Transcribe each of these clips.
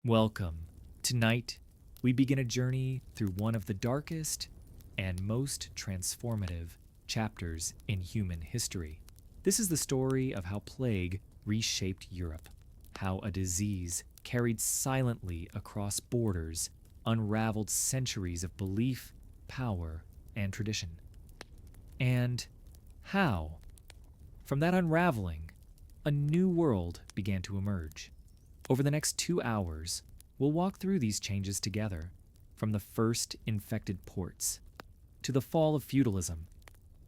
Welcome. Tonight, we begin a journey through one of the darkest and most transformative chapters in human history. This is the story of how plague reshaped Europe, how a disease carried silently across borders unraveled centuries of belief, power, and tradition. And how, from that unraveling, a new world began to emerge. Over the next 2 hours, we'll walk through these changes together, from the first infected ports to the fall of feudalism,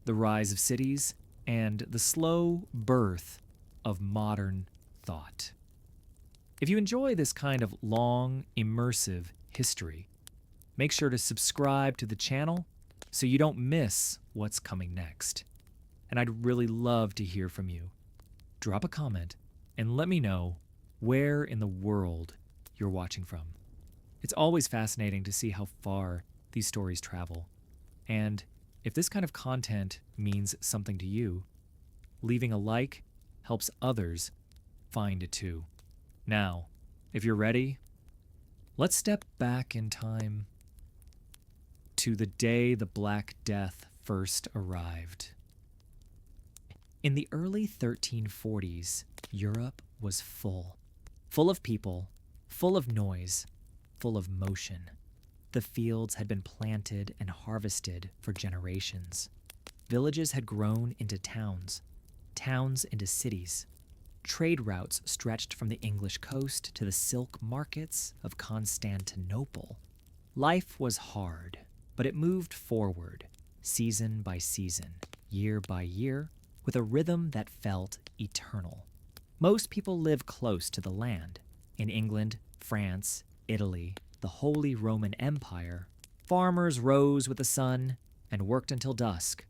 the rise of cities, and the slow birth of modern thought. If you enjoy this kind of long, immersive history, make sure to subscribe to the channel so you don't miss what's coming next. And I'd really love to hear from you. Drop a comment and let me know where in the world you're watching from. It's always fascinating to see how far these stories travel. And if this kind of content means something to you, leaving a like helps others find it too. Now, if you're ready, let's step back in time to the day the Black Death first arrived. In the early 1340s, Europe was full of people, full of noise, full of motion. The fields had been planted and harvested for generations. Villages had grown into towns, towns into cities. Trade routes stretched from the English coast to the silk markets of Constantinople. Life was hard, but it moved forward, season by season, year by year, with a rhythm that felt eternal. Most people live close to the land. In England, France, Italy, the Holy Roman Empire, farmers rose with the sun and worked until dusk.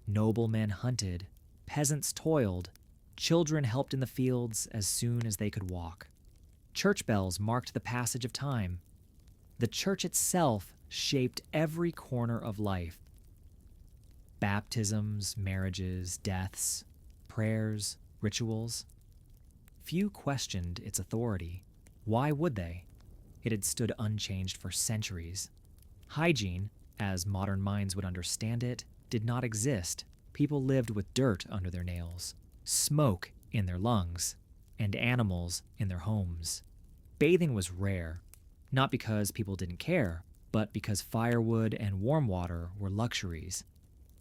Noblemen hunted, peasants toiled, children helped in the fields as soon as they could walk. Church bells marked the passage of time. The church itself shaped every corner of life. Baptisms, marriages, deaths, prayers, rituals. Few questioned its authority. Why would they? It had stood unchanged for centuries. Hygiene, as modern minds would understand it, did not exist. People lived with dirt under their nails, smoke in their lungs, and animals in their homes. Bathing was rare, not because people didn't care, but because firewood and warm water were luxuries.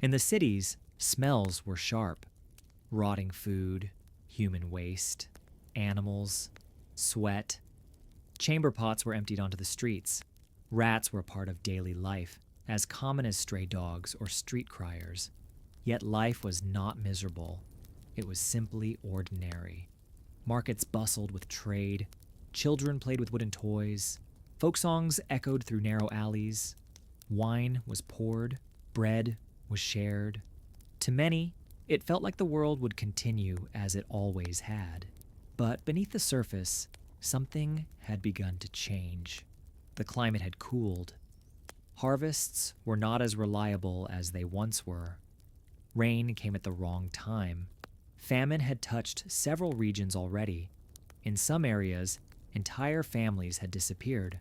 In the cities, smells were sharp. Rotting food, human waste, animals, sweat. Chamber pots were emptied onto the streets. Rats were a part of daily life, as common as stray dogs or street criers. Yet life was not miserable. It was simply ordinary. Markets bustled with trade. Children played with wooden toys. Folk songs echoed through narrow alleys. Wine was poured. Bread was shared. To many, it felt like the world would continue as it always had. But beneath the surface, something had begun to change. The climate had cooled. Harvests were not as reliable as they once were. Rain came at the wrong time. Famine had touched several regions already. In some areas, entire families had disappeared,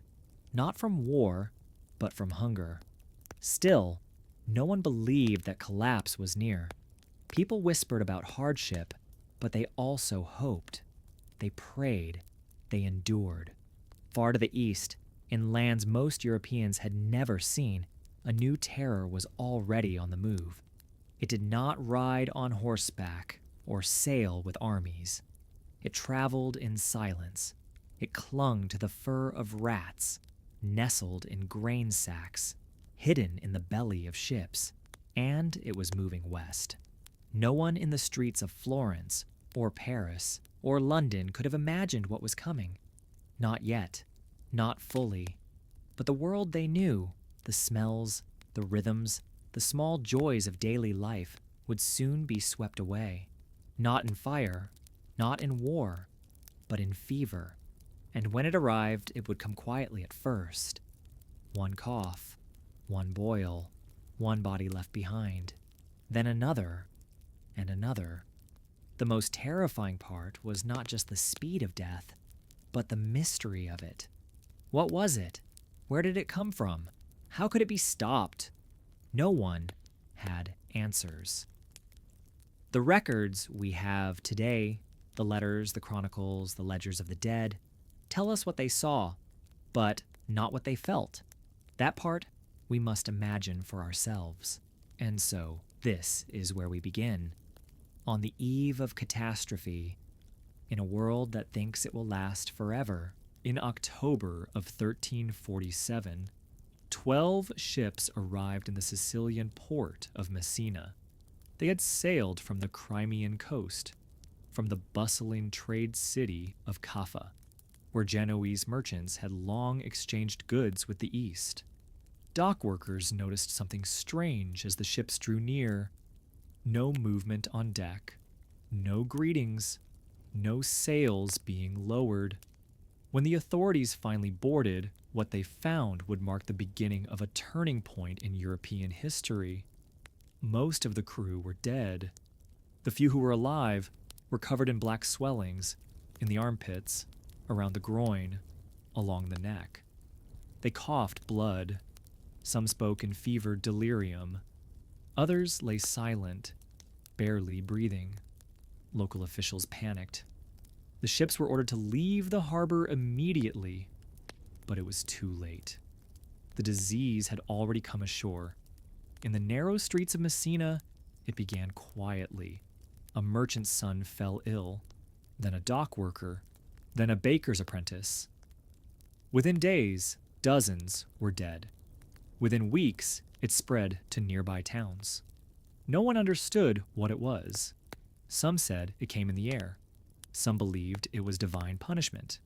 not from war, but from hunger. Still, no one believed that collapse was near. People whispered about hardship, but they also hoped. They prayed. They endured. Far to the east, in lands most Europeans had never seen, a new terror was already on the move. It did not ride on horseback or sail with armies. It traveled in silence. It clung to the fur of rats, nestled in grain sacks, hidden in the belly of ships, and it was moving west. No one in the streets of Florence or Paris or London could have imagined what was coming. Not yet, not fully. But the world they knew, the smells, the rhythms, the small joys of daily life would soon be swept away. Not in fire, not in war, but in fever. And when it arrived, it would come quietly at first. One cough, one boil, one body left behind, then another, and another. The most terrifying part was not just the speed of death, but the mystery of it. What was it? Where did it come from? How could it be stopped? No one had answers. The records we have today, the letters, the chronicles, the ledgers of the dead, tell us what they saw, but not what they felt. That part we must imagine for ourselves. And so, this is where we begin. On the eve of catastrophe, in a world that thinks it will last forever, in October of 1347, 12 ships arrived in the Sicilian port of Messina. They had sailed from the Crimean coast, from the bustling trade city of Caffa, where Genoese merchants had long exchanged goods with the East. Dock workers noticed something strange as the ships drew near. No movement on deck, no greetings, no sails being lowered. When the authorities finally boarded, what they found would mark the beginning of a turning point in European history. Most of the crew were dead. The few who were alive were covered in black swellings, in the armpits, around the groin, along the neck. They coughed blood. Some spoke in fevered delirium. Others lay silent, barely breathing. Local officials panicked. The ships were ordered to leave the harbor immediately, but it was too late. The disease had already come ashore. In the narrow streets of Messina, it began quietly. A merchant's son fell ill, then a dock worker, then a baker's apprentice. Within days, dozens were dead. Within weeks, it spread to nearby towns. No one understood what it was. Some said it came in the air. Some believed it was divine punishment.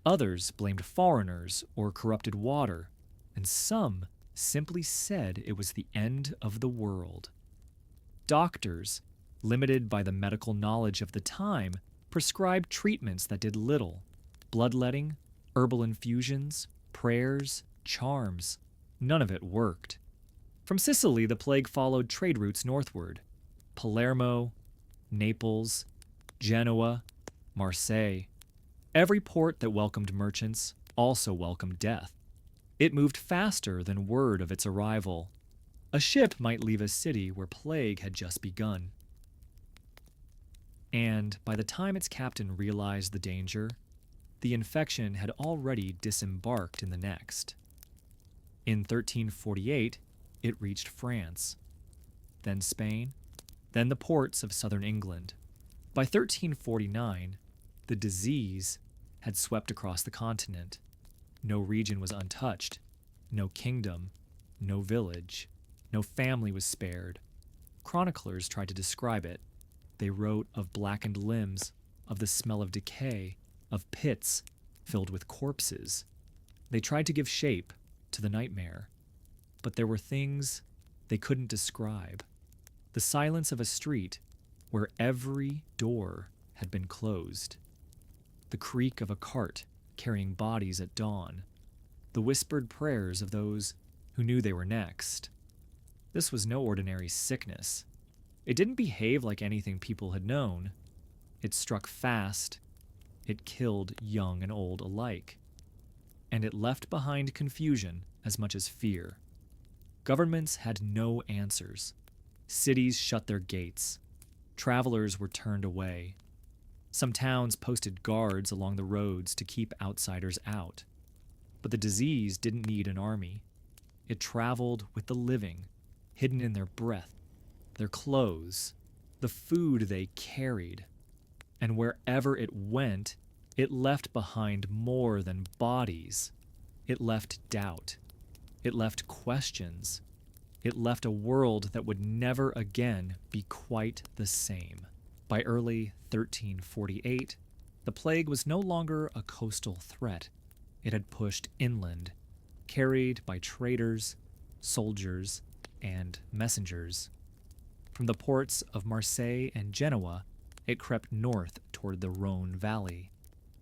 Others blamed foreigners or corrupted water, and some simply said it was the end of the world. Doctors, limited by the medical knowledge of the time, prescribed treatments that did little: bloodletting, herbal infusions, prayers, charms. None of it worked. From Sicily, the plague followed trade routes northward. Palermo, Naples, Genoa, Marseille. Every port that welcomed merchants also welcomed death. It moved faster than word of its arrival. A ship might leave a city where plague had just begun. And by the time its captain realized the danger, the infection had already disembarked in the next. In 1348, it reached France, then Spain, then the ports of southern England. By 1349, the disease had swept across the continent. No region was untouched, no kingdom, no village, no family was spared. Chroniclers tried to describe it. They wrote of blackened limbs, of the smell of decay, of pits filled with corpses. They tried to give shape to the nightmare, but there were things they couldn't describe. The silence of a street where every door had been closed. The creak of a cart carrying bodies at dawn. The whispered prayers of those who knew they were next. This was no ordinary sickness. It didn't behave like anything people had known. It struck fast. It killed young and old alike. And it left behind confusion as much as fear. Governments had no answers. Cities shut their gates. Travelers were turned away. Some towns posted guards along the roads to keep outsiders out. But the disease didn't need an army. It traveled with the living, hidden in their breath, their clothes, the food they carried. And wherever it went, it left behind more than bodies. It left doubt. It left questions. It left a world that would never again be quite the same. By early 1348, the plague was no longer a coastal threat. It had pushed inland, carried by traders, soldiers, and messengers. From the ports of Marseille and Genoa, it crept north toward the Rhone Valley.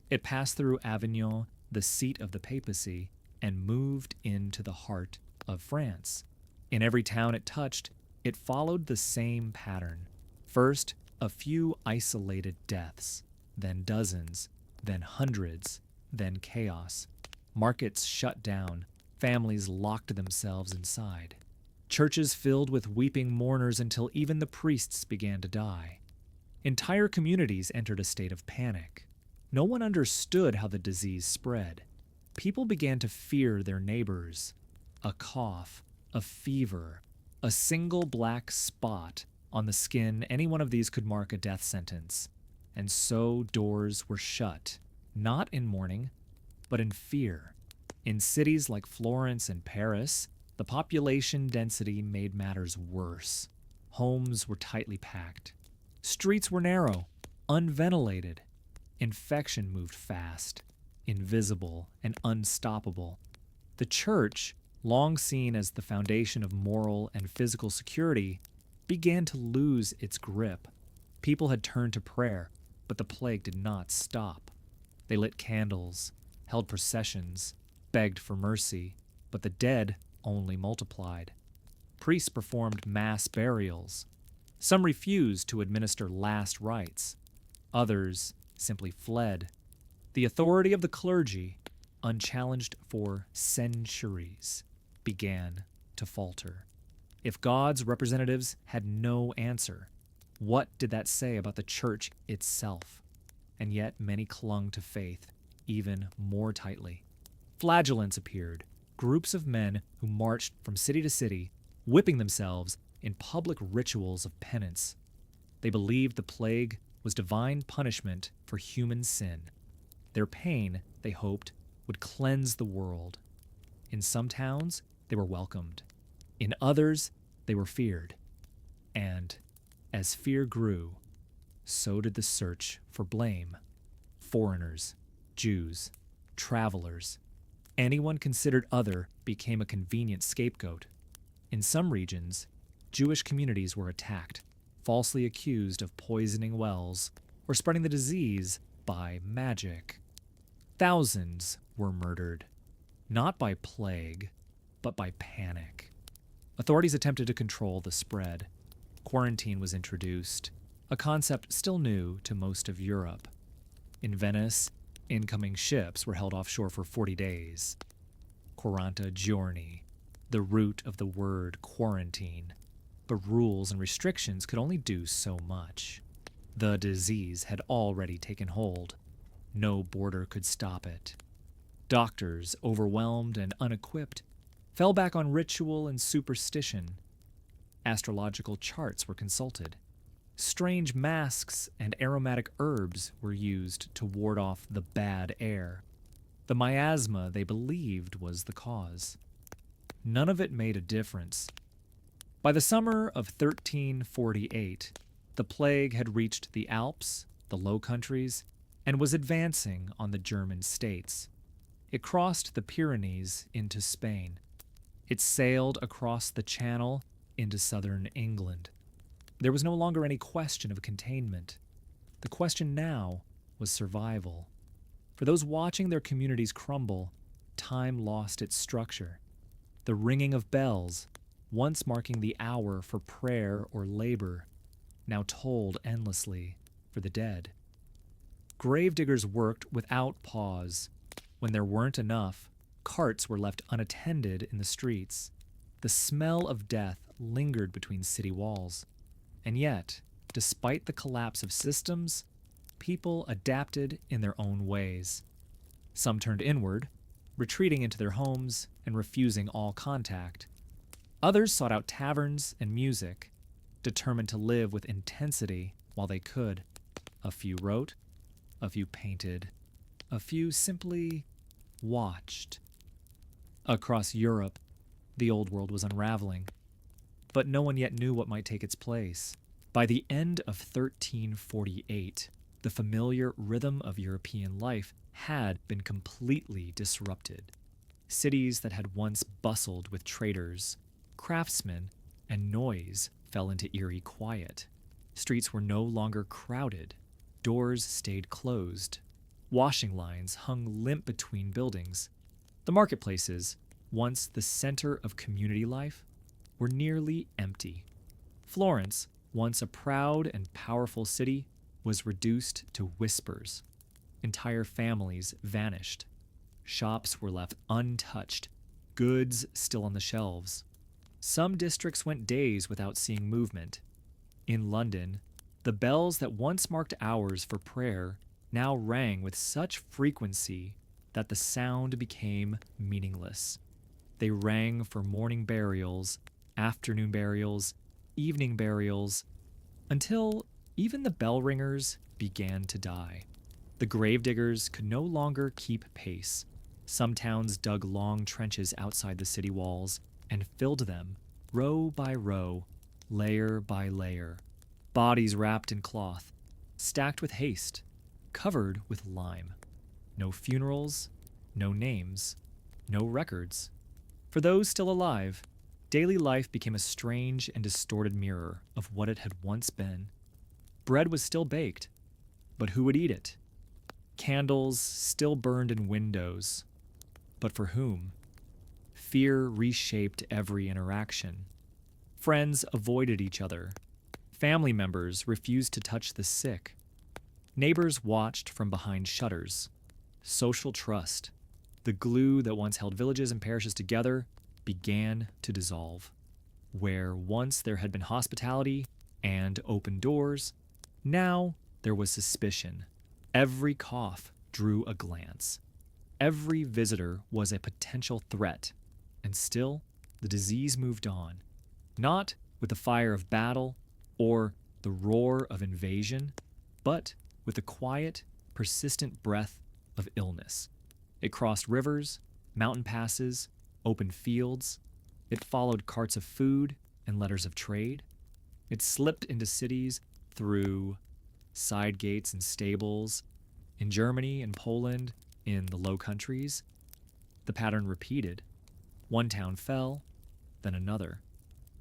It passed through Avignon, the seat of the papacy, and moved into the heart of France. In every town it touched, it followed the same pattern. First, a few isolated deaths, then dozens, then hundreds, then chaos. Markets shut down, families locked themselves inside. Churches filled with weeping mourners until even the priests began to die. Entire communities entered a state of panic. No one understood how the disease spread. People began to fear their neighbors. A cough, a fever, a single black spot on the skin, any one of these could mark a death sentence. And so doors were shut, not in mourning, but in fear. In cities like Florence and Paris, the population density made matters worse. Homes were tightly packed. Streets were narrow, unventilated. Infection moved fast, invisible and unstoppable. The church, long seen as the foundation of moral and physical security, began to lose its grip. People had turned to prayer, but the plague did not stop. They lit candles, held processions, begged for mercy, but the dead only multiplied. Priests performed mass burials. Some refused to administer last rites. Others simply fled. The authority of the clergy, unchallenged for centuries, began to falter. If God's representatives had no answer, what did that say about the church itself? And yet many clung to faith even more tightly. Flagellants appeared, groups of men who marched from city to city, whipping themselves in public rituals of penance. They believed the plague was divine punishment for human sin. Their pain, they hoped, would cleanse the world. In some towns, they were welcomed. In others, they were feared. And as fear grew, so did the search for blame. Foreigners, Jews, travelers, anyone considered other became a convenient scapegoat. In some regions, Jewish communities were attacked, falsely accused of poisoning wells or spreading the disease by magic. Thousands were murdered, not by plague, but by panic. Authorities attempted to control the spread. Quarantine was introduced, a concept still new to most of Europe. In Venice, incoming ships were held offshore for 40 days. 40 giorni, the root of the word quarantine. But rules and restrictions could only do so much. The disease had already taken hold. No border could stop it. Doctors, overwhelmed and unequipped, fell back on ritual and superstition. Astrological charts were consulted. Strange masks and aromatic herbs were used to ward off the bad air. The miasma they believed was the cause. None of it made a difference. By the summer of 1348, the plague had reached the Alps, the Low Countries, and was advancing on the German states. It crossed the Pyrenees into Spain. It sailed across the Channel into southern England. There was no longer any question of containment. The question now was survival. For those watching their communities crumble, time lost its structure. The ringing of bells, once marking the hour for prayer or labor, now tolled endlessly for the dead. Gravediggers worked without pause. When there weren't enough, carts were left unattended in the streets. The smell of death lingered between city walls. And yet, despite the collapse of systems, people adapted in their own ways. Some turned inward, retreating into their homes and refusing all contact. Others sought out taverns and music, determined to live with intensity while they could. A few wrote, a few painted, a few simply watched. Across Europe, the old world was unraveling, but no one yet knew what might take its place. By the end of 1348, the familiar rhythm of European life had been completely disrupted. Cities that had once bustled with traders, craftsmen, and noise fell into eerie quiet. Streets were no longer crowded. Doors stayed closed. Washing lines hung limp between buildings. The marketplaces, once the center of community life, were nearly empty. Florence, once a proud and powerful city, was reduced to whispers. Entire families vanished. Shops were left untouched, goods still on the shelves. Some districts went days without seeing movement. In London, the bells that once marked hours for prayer now rang with such frequency that the sound became meaningless. They rang for morning burials, afternoon burials, evening burials, until even the bell ringers began to die. The gravediggers could no longer keep pace. Some towns dug long trenches outside the city walls and filled them, row by row, layer by layer. Bodies wrapped in cloth, stacked with haste, covered with lime. No funerals, no names, no records. For those still alive, daily life became a strange and distorted mirror of what it had once been. Bread was still baked, but who would eat it? Candles still burned in windows, but for whom? Fear reshaped every interaction. Friends avoided each other. Family members refused to touch the sick. Neighbors watched from behind shutters. Social trust, the glue that once held villages and parishes together, began to dissolve. Where once there had been hospitality and open doors, now there was suspicion. Every cough drew a glance. Every visitor was a potential threat. And still, the disease moved on. Not with the fire of battle or the roar of invasion, but with the quiet, persistent breath of illness. It crossed rivers, mountain passes, open fields. It followed carts of food and letters of trade. It slipped into cities through side gates and stables. In Germany and Poland, in the Low Countries, the pattern repeated. One town fell, then another.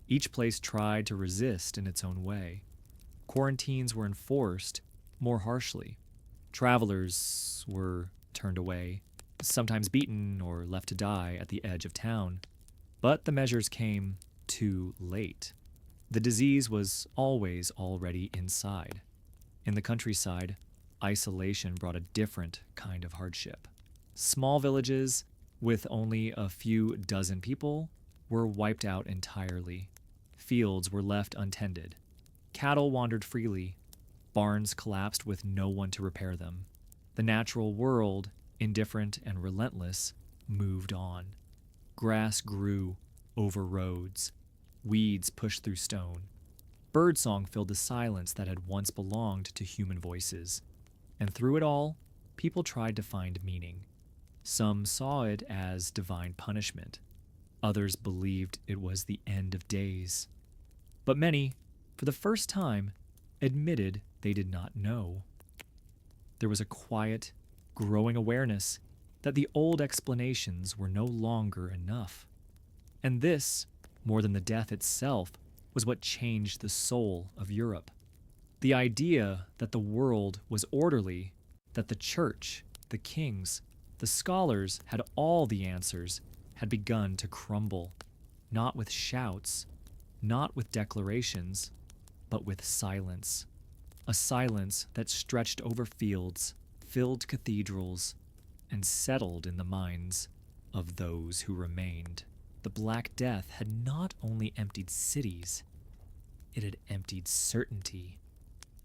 Each place tried to resist in its own way. Quarantines were enforced more harshly. Travelers were turned away, sometimes beaten or left to die at the edge of town. But the measures came too late. The disease was always already inside. In the countryside, isolation brought a different kind of hardship. Small villages with only a few dozen people were wiped out entirely. Fields were left untended. Cattle wandered freely. Barns collapsed with no one to repair them. The natural world, indifferent and relentless, moved on. Grass grew over roads. Weeds pushed through stone. Birdsong filled the silence that had once belonged to human voices. And through it all, people tried to find meaning. Some saw it as divine punishment. Others believed it was the end of days. But many, for the first time, admitted they did not know. There was a quiet, growing awareness that the old explanations were no longer enough. And this, more than the death itself, was what changed the soul of Europe. The idea that the world was orderly, that the church, the kings, the scholars had all the answers, had begun to crumble, not with shouts, not with declarations, but with silence. A silence that stretched over fields, filled cathedrals, and settled in the minds of those who remained. The Black Death had not only emptied cities, it had emptied certainty.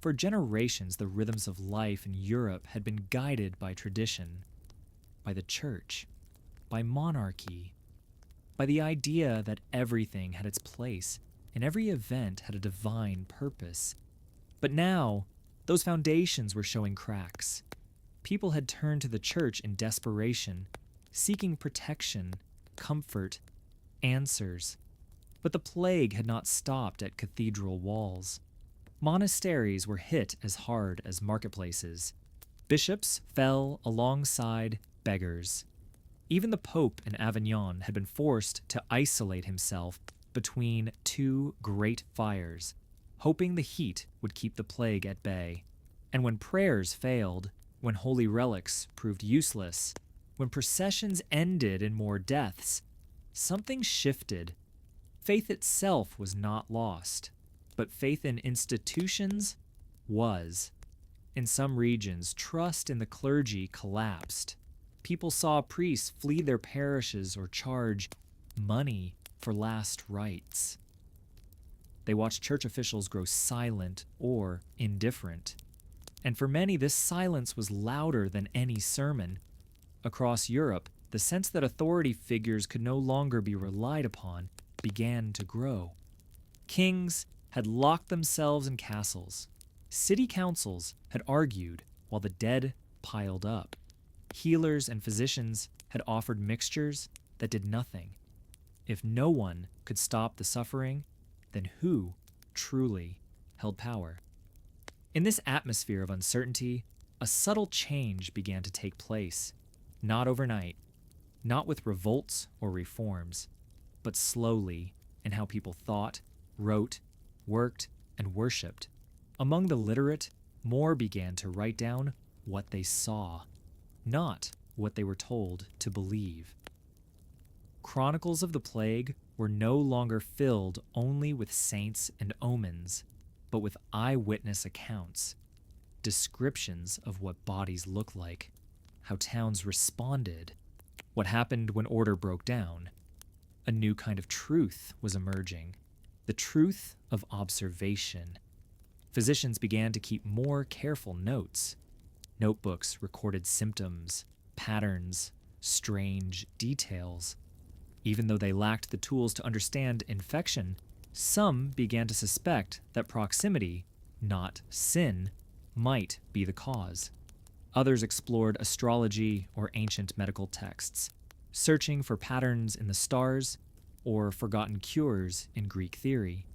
For generations, the rhythms of life in Europe had been guided by tradition, by the church, by monarchy, by the idea that everything had its place and every event had a divine purpose. But now, those foundations were showing cracks. People had turned to the church in desperation, seeking protection, comfort, answers. But the plague had not stopped at cathedral walls. Monasteries were hit as hard as marketplaces. Bishops fell alongside beggars. Even the Pope in Avignon had been forced to isolate himself between two great fires, hoping the heat would keep the plague at bay. And when prayers failed, when holy relics proved useless, when processions ended in more deaths, something shifted. Faith itself was not lost, but faith in institutions was. In some regions, trust in the clergy collapsed. People saw priests flee their parishes or charge money for last rites. They watched church officials grow silent or indifferent. And for many, this silence was louder than any sermon. Across Europe, the sense that authority figures could no longer be relied upon began to grow. Kings had locked themselves in castles. City councils had argued while the dead piled up. Healers and physicians had offered mixtures that did nothing. If no one could stop the suffering, then who truly held power? In this atmosphere of uncertainty, a subtle change began to take place, not overnight, not with revolts or reforms, but slowly in how people thought, wrote, worked, and worshipped. Among the literate, more began to write down what they saw, not what they were told to believe. Chronicles of the plague were no longer filled only with saints and omens, but with eyewitness accounts, descriptions of what bodies looked like, how towns responded, what happened when order broke down. A new kind of truth was emerging, the truth of observation. Physicians began to keep more careful notes. Notebooks recorded symptoms, patterns, strange details. Even though they lacked the tools to understand infection, some began to suspect that proximity, not sin, might be the cause. Others explored astrology or ancient medical texts, searching for patterns in the stars or forgotten cures in Greek theory.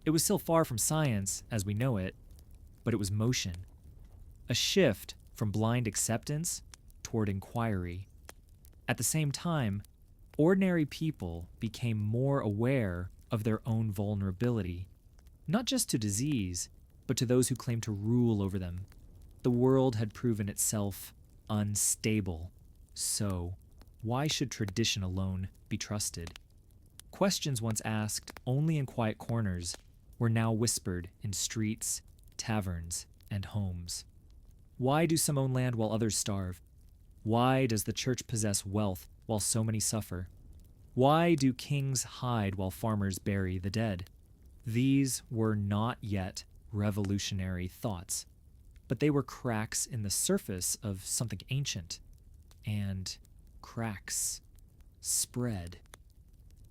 It was still far from science as we know it, but it was motion. A shift from blind acceptance toward inquiry. At the same time, ordinary people became more aware of their own vulnerability, not just to disease, but to those who claimed to rule over them. The world had proven itself unstable, so why should tradition alone be trusted? Questions once asked only in quiet corners were now whispered in streets, taverns, and homes. Why do some own land while others starve? Why does the church possess wealth while so many suffer? Why do kings hide while farmers bury the dead? These were not yet revolutionary thoughts, but they were cracks in the surface of something ancient, and cracks spread.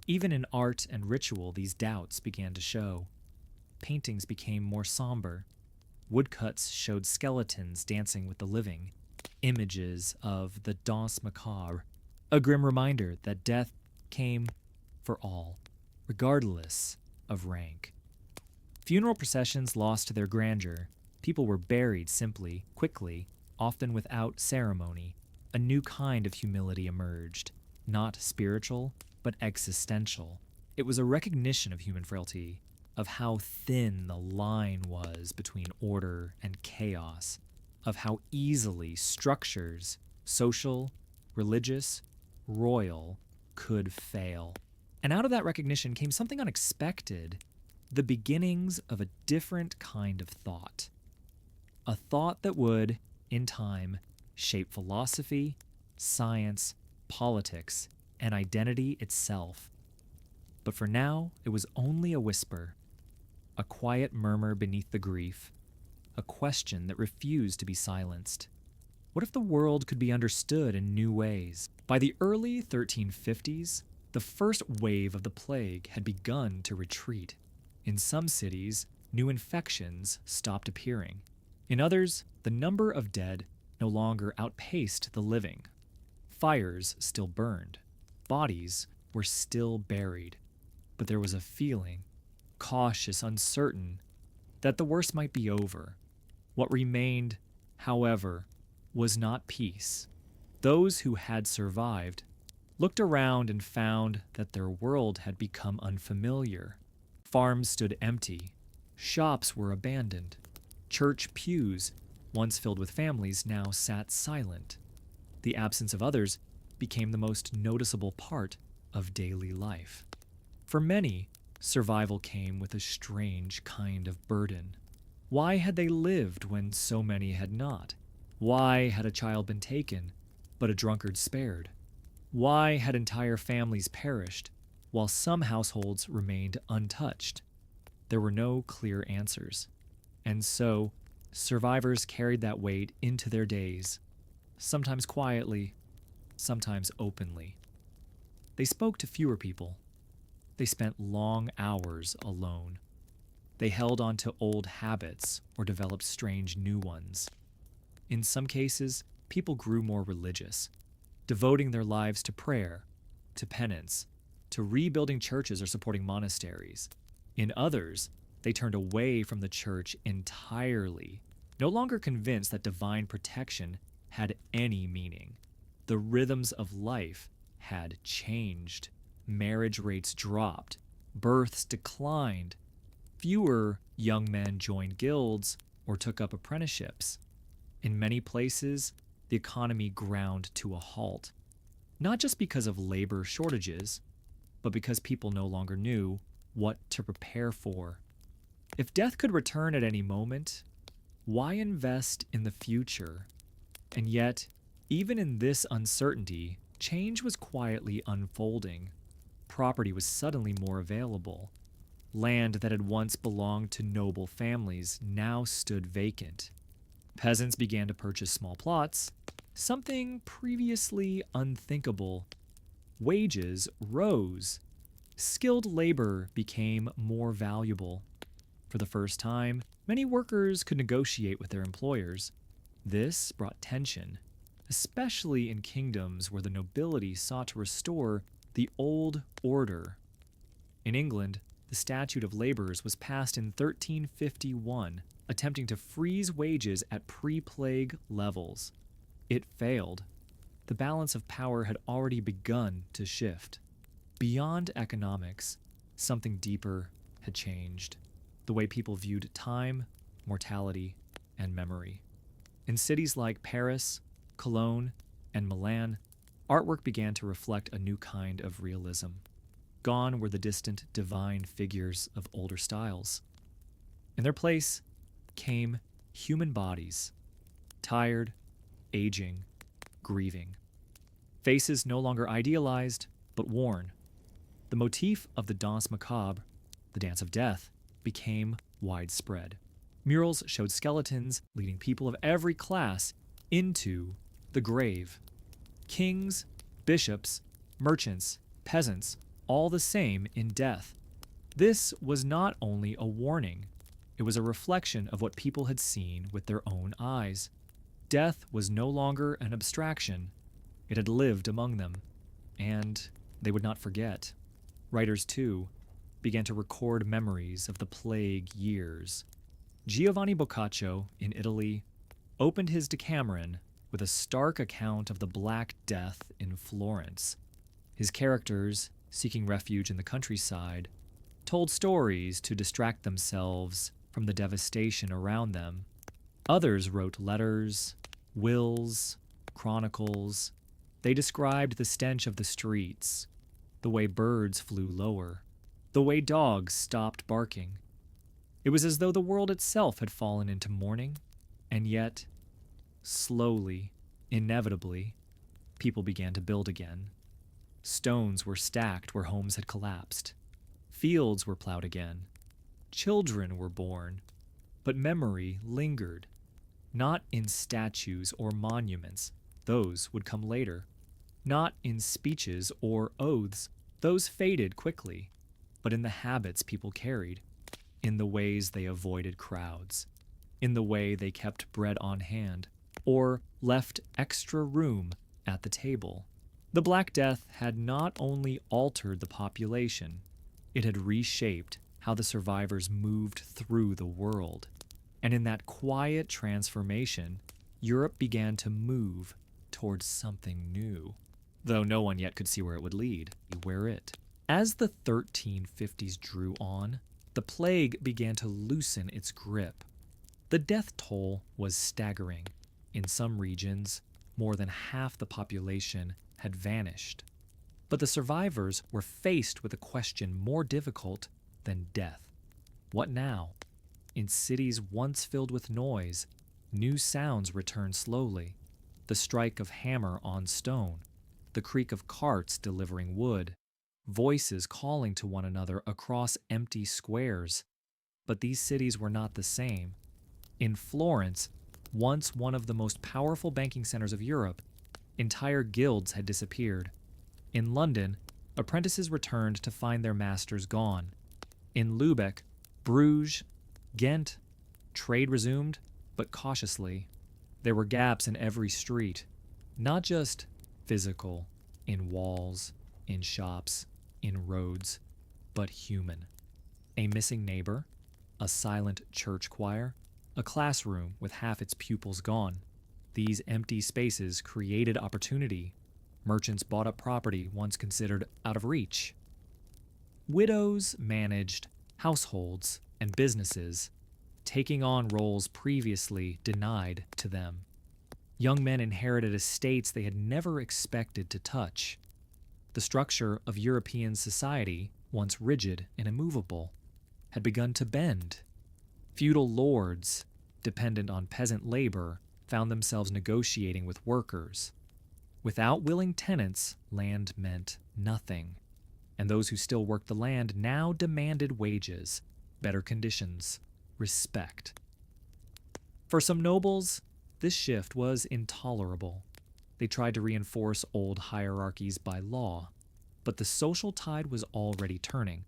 Even in art and ritual, these doubts began to show. Paintings became more somber. Woodcuts showed skeletons dancing with the living, images of the danse macabre, a grim reminder that death came for all, regardless of rank. Funeral processions lost their grandeur. People were buried simply, quickly, often without ceremony. A new kind of humility emerged, not spiritual, but existential. It was a recognition of human frailty, of how thin the line was between order and chaos, of how easily structures, social, religious, royal, could fail. And out of that recognition came something unexpected, the beginnings of a different kind of thought. A thought that would, in time, shape philosophy, science, politics, and identity itself. But for now, it was only a whisper, a quiet murmur beneath the grief, a question that refused to be silenced. What if the world could be understood in new ways? By the early 1350s, the first wave of the plague had begun to retreat. In some cities, new infections stopped appearing. In others, the number of dead no longer outpaced the living. Fires still burned. Bodies were still buried. But there was a feeling, cautious, uncertain, that the worst might be over. What remained, however, was not peace. Those who had survived looked around and found that their world had become unfamiliar. Farms stood empty. Shops were abandoned. Church pews, once filled with families, now sat silent. The absence of others became the most noticeable part of daily life. For many, survival came with a strange kind of burden. Why had they lived when so many had not? Why had a child been taken, but a drunkard spared? Why had entire families perished, while some households remained untouched? There were no clear answers. And so, survivors carried that weight into their days, sometimes quietly, sometimes openly. They spoke to fewer people. They spent long hours alone. They held on to old habits or developed strange new ones. In some cases, people grew more religious, devoting their lives to prayer, to penance, to rebuilding churches or supporting monasteries. In others, they turned away from the church entirely, no longer convinced that divine protection had any meaning. The rhythms of life had changed. Marriage rates dropped. Births declined. Fewer young men joined guilds or took up apprenticeships. In many places, the economy ground to a halt, not just because of labor shortages, but because people no longer knew what to prepare for. If death could return at any moment, why invest in the future? And yet, even in this uncertainty, change was quietly unfolding. Property was suddenly more available. Land that had once belonged to noble families now stood vacant. Peasants began to purchase small plots, something previously unthinkable. Wages rose. Skilled labor became more valuable. For the first time, many workers could negotiate with their employers. This brought tension, especially in kingdoms where the nobility sought to restore the old order. In England, the Statute of Labours was passed in 1351, attempting to freeze wages at pre-plague levels. It failed. The balance of power had already begun to shift. Beyond economics, something deeper had changed. The way people viewed time, mortality, and memory. In cities like Paris, Cologne, and Milan, artwork began to reflect a new kind of realism. Gone were the distant divine figures of older styles. In their place came human bodies, tired, aging, grieving. Faces no longer idealized, but worn. The motif of the danse macabre, the dance of death, became widespread. Murals showed skeletons leading people of every class into the grave. Kings, bishops, merchants, peasants, all the same in death. This was not only a warning, it was a reflection of what people had seen with their own eyes. Death was no longer an abstraction. It had lived among them, and they would not forget. Writers, too, began to record memories of the plague years. Giovanni Boccaccio, in Italy, opened his Decameron with a stark account of the Black Death in Florence. His characters, seeking refuge in the countryside, told stories to distract themselves from the devastation around them. Others wrote letters, wills, chronicles. They described the stench of the streets, the way birds flew lower, the way dogs stopped barking. It was as though the world itself had fallen into mourning, and yet, slowly, inevitably, people began to build again. Stones were stacked where homes had collapsed. Fields were plowed again. Children were born. But memory lingered. Not in statues or monuments. Those would come later. Not in speeches or oaths. Those faded quickly. But in the habits people carried. In the ways they avoided crowds. In the way they kept bread on hand. Or left extra room at the table. The Black Death had not only altered the population, it had reshaped how the survivors moved through the world. And in that quiet transformation, Europe began to move towards something new, though no one yet could see where it would lead. As the 1350s drew on, the plague began to loosen its grip. The death toll was staggering. In some regions, more than half the population had vanished. But the survivors were faced with a question more difficult than death. What now? In cities once filled with noise, new sounds returned slowly. the strike of hammer on stone, the creak of carts delivering wood, voices calling to one another across empty squares. But these cities were not the same. In Florence, once one of the most powerful banking centers of Europe, entire guilds had disappeared. In London, apprentices returned to find their masters gone. In Lubeck, Bruges, Ghent, trade resumed, but cautiously. There were gaps in every street, not just physical, in walls, in shops, in roads, but human. A missing neighbor, a silent church choir, a classroom with half its pupils gone. These empty spaces created opportunity. Merchants bought up property once considered out of reach. Widows managed households and businesses, taking on roles previously denied to them. Young men inherited estates they had never expected to touch. The structure of European society, once rigid and immovable, had begun to bend. Feudal lords, dependent on peasant labor, found themselves negotiating with workers. Without willing tenants, land meant nothing, and those who still worked the land now demanded wages, better conditions, respect. For some nobles, this shift was intolerable. They tried to reinforce old hierarchies by law, but the social tide was already turning.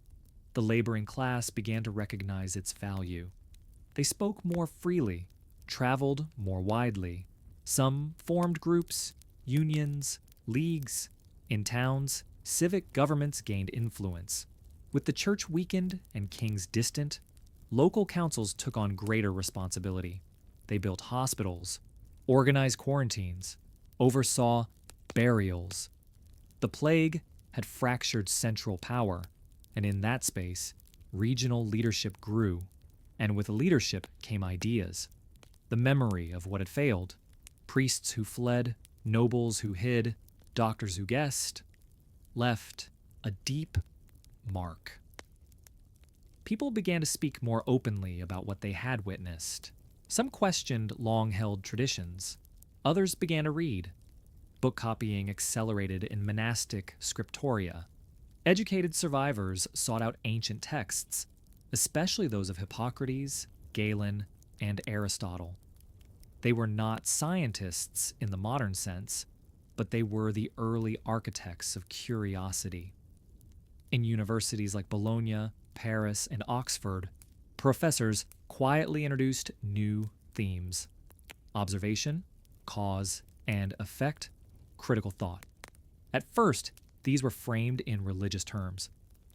The laboring class began to recognize its value. They spoke more freely, traveled more widely. Some formed groups, unions, leagues. In towns, civic governments gained influence. With the church weakened and kings distant, local councils took on greater responsibility. They built hospitals, organized quarantines, oversaw burials. The plague had fractured central power, and in that space, regional leadership grew, and with leadership came ideas. The memory of what had failed, priests who fled, nobles who hid, doctors who guessed, left a deep mark. People began to speak more openly about what they had witnessed. Some questioned long-held traditions. Others began to read. Book copying accelerated in monastic scriptoria. Educated survivors sought out ancient texts, especially those of Hippocrates, Galen, and Aristotle. They were not scientists in the modern sense, but they were the early architects of curiosity. In universities like Bologna, Paris, and Oxford, professors quietly introduced new themes: observation, cause and effect, critical thought. At first, these were framed in religious terms,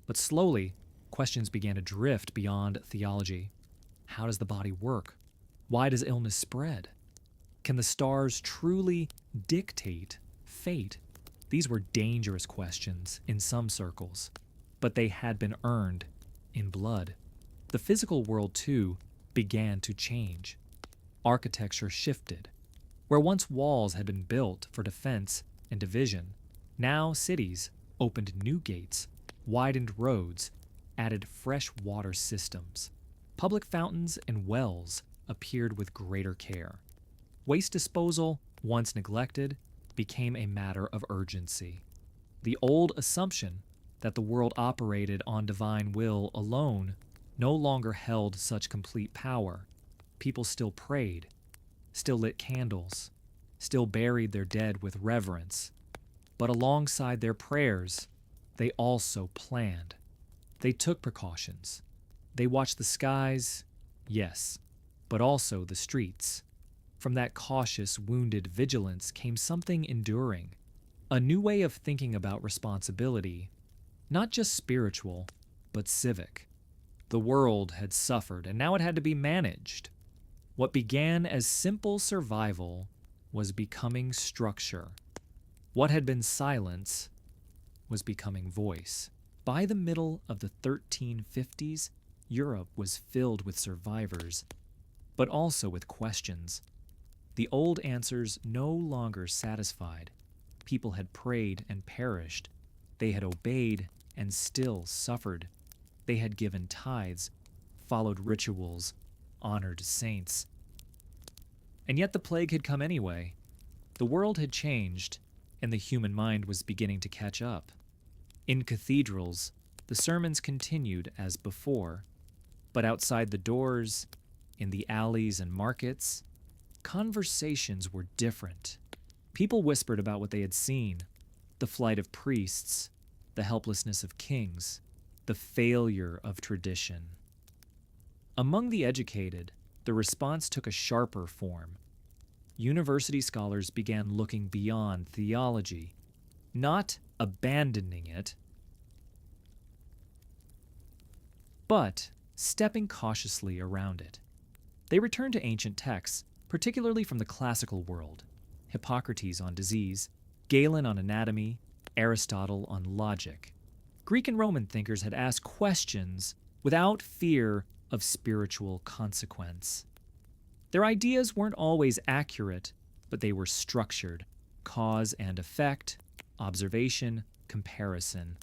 but slowly, questions began to drift beyond theology. How does the body work? Why does illness spread? Can the stars truly dictate fate? These were dangerous questions in some circles, but they had been earned in blood. The physical world, too, began to change. Architecture shifted. Where once walls had been built for defense and division, now cities opened new gates, widened roads, added fresh water systems. Public fountains and wells appeared with greater care. Waste disposal, once neglected, became a matter of urgency. The old assumption that the world operated on divine will alone no longer held such complete power. People still prayed, still lit candles, still buried their dead with reverence. But alongside their prayers, they also planned. They took precautions. They watched the skies, yes, but also the streets. From that cautious, wounded vigilance came something enduring, a new way of thinking about responsibility, not just spiritual, but civic. The world had suffered, and now it had to be managed. What began as simple survival was becoming structure. What had been silence was becoming voice. By the middle of the 1350s, Europe was filled with survivors, but also with questions. The old answers no longer satisfied. People had prayed and perished. They had obeyed and still suffered. They had given tithes, followed rituals, honored saints. And yet the plague had come anyway. The world had changed, and the human mind was beginning to catch up. In cathedrals, the sermons continued as before, but outside the doors, in the alleys and markets, conversations were different. People whispered about what they had seen, the flight of priests, the helplessness of kings, the failure of tradition. Among the educated, the response took a sharper form. University scholars began looking beyond theology, not abandoning it, but stepping cautiously around it. They returned to ancient texts, particularly from the classical world: Hippocrates on disease, Galen on anatomy, Aristotle on logic. Greek and Roman thinkers had asked questions without fear of spiritual consequence. Their ideas weren't always accurate, but they were structured: cause and effect, observation, comparison.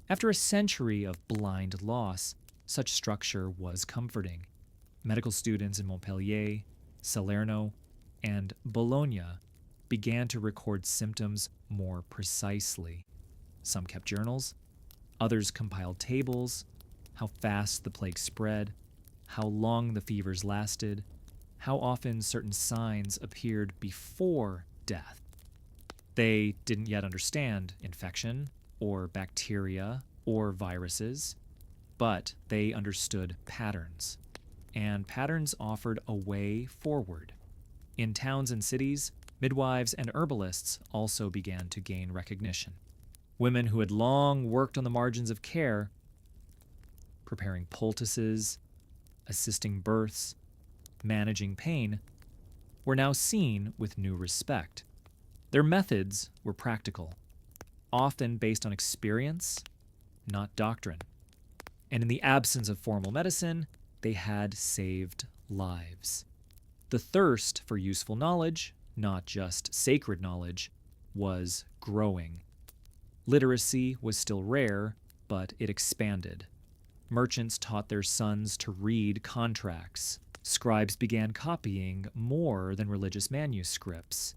After a century of blind loss, such structure was comforting. Medical students in Montpellier, Salerno, and Bologna began to record symptoms more precisely. Some kept journals, others compiled tables: how fast the plague spread, how long the fevers lasted, how often certain signs appeared before death. They didn't yet understand infection, or bacteria, or viruses, but they understood patterns, and patterns offered a way forward. In towns and cities, midwives and herbalists also began to gain recognition. Women who had long worked on the margins of care, preparing poultices, assisting births, managing pain, were now seen with new respect. Their methods were practical, often based on experience, not doctrine. And in the absence of formal medicine, they had saved lives. The thirst for useful knowledge, not just sacred knowledge, was growing. Literacy was still rare, but it expanded. Merchants taught their sons to read contracts. Scribes began copying more than religious manuscripts.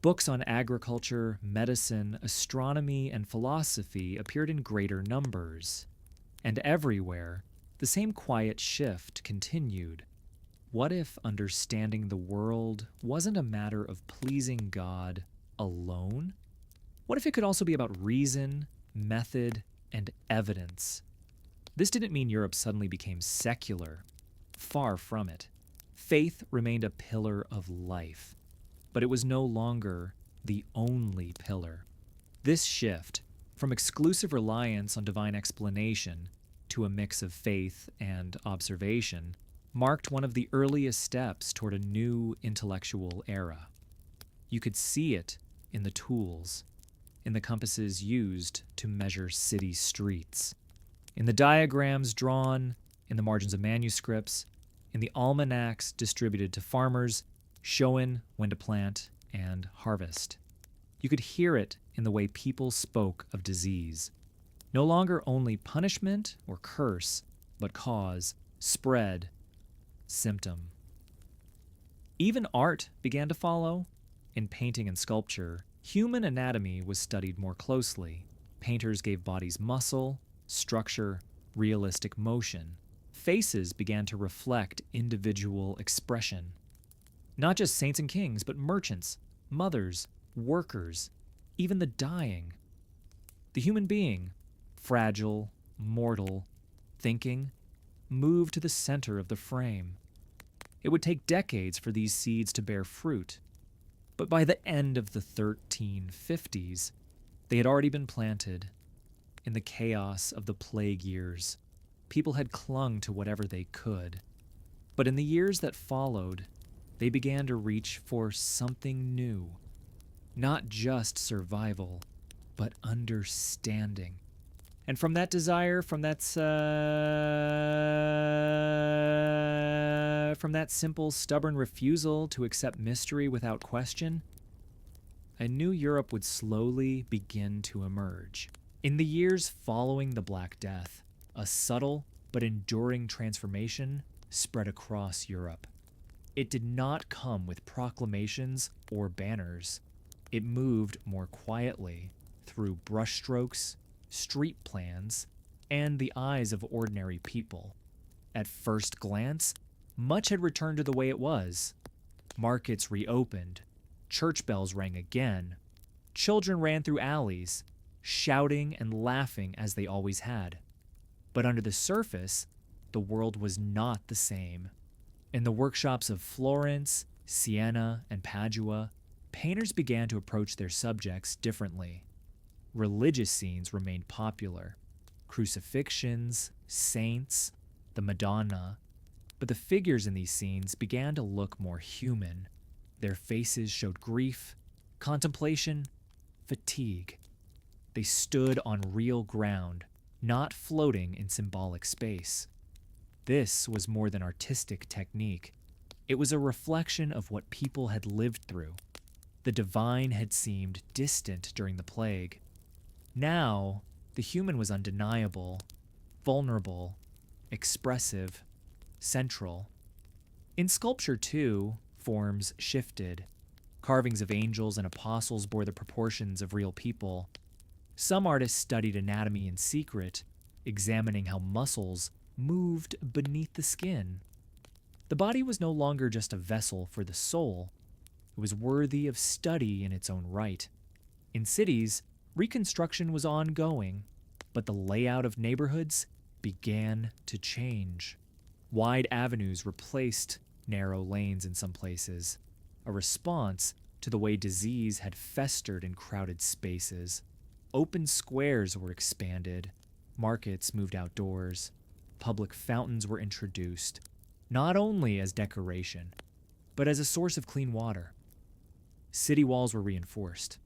Books on agriculture, medicine, astronomy, and philosophy appeared in greater numbers. And everywhere, the same quiet shift continued. What if understanding the world wasn't a matter of pleasing God alone? What if it could also be about reason, method, and evidence? This didn't mean Europe suddenly became secular. Far from it. Faith remained a pillar of life, but it was no longer the only pillar. This shift, from exclusive reliance on divine explanation to a mix of faith and observation, marked one of the earliest steps toward a new intellectual era. You could see it in the tools, in the compasses used to measure city streets, in the diagrams drawn in the margins of manuscripts, in the almanacs distributed to farmers, showing when to plant and harvest. You could hear it in the way people spoke of disease. No longer only punishment or curse, but cause, spread, symptom. Even art began to follow. In painting and sculpture, human anatomy was studied more closely. Painters gave bodies muscle, structure, realistic motion. Faces began to reflect individual expression. Not just saints and kings, but merchants, mothers, workers, even the dying. The human being, fragile, mortal, thinking, moved to the center of the frame. It would take decades for these seeds to bear fruit, but by the end of the 1350s, they had already been planted. In the chaos of the plague years, people had clung to whatever they could. But in the years that followed, they began to reach for something new. Not just survival, but understanding. And from that desire, from that simple, stubborn refusal to accept mystery without question, a new Europe would slowly begin to emerge. In the years following the Black Death, a subtle but enduring transformation spread across Europe. It did not come with proclamations or banners. It moved more quietly through brushstrokes, street plans, and the eyes of ordinary people. At first glance, much had returned to the way it was. Markets reopened, church bells rang again, children ran through alleys, shouting and laughing as they always had. But under the surface, the world was not the same. In the workshops of Florence, Siena, and Padua, painters began to approach their subjects differently. Religious scenes remained popular: crucifixions, saints, the Madonna. But the figures in these scenes began to look more human. Their faces showed grief, contemplation, fatigue. They stood on real ground, not floating in symbolic space. This was more than artistic technique. It was a reflection of what people had lived through. The divine had seemed distant during the plague. Now, the human was undeniable, vulnerable, expressive, central. In sculpture, too, forms shifted. Carvings of angels and apostles bore the proportions of real people. Some artists studied anatomy in secret, examining how muscles moved beneath the skin. The body was no longer just a vessel for the soul. It was worthy of study in its own right. In cities, reconstruction was ongoing, but the layout of neighborhoods began to change. Wide avenues replaced narrow lanes in some places, a response to the way disease had festered in crowded spaces. Open squares were expanded, markets moved outdoors, public fountains were introduced, not only as decoration, but as a source of clean water. City walls were reinforced,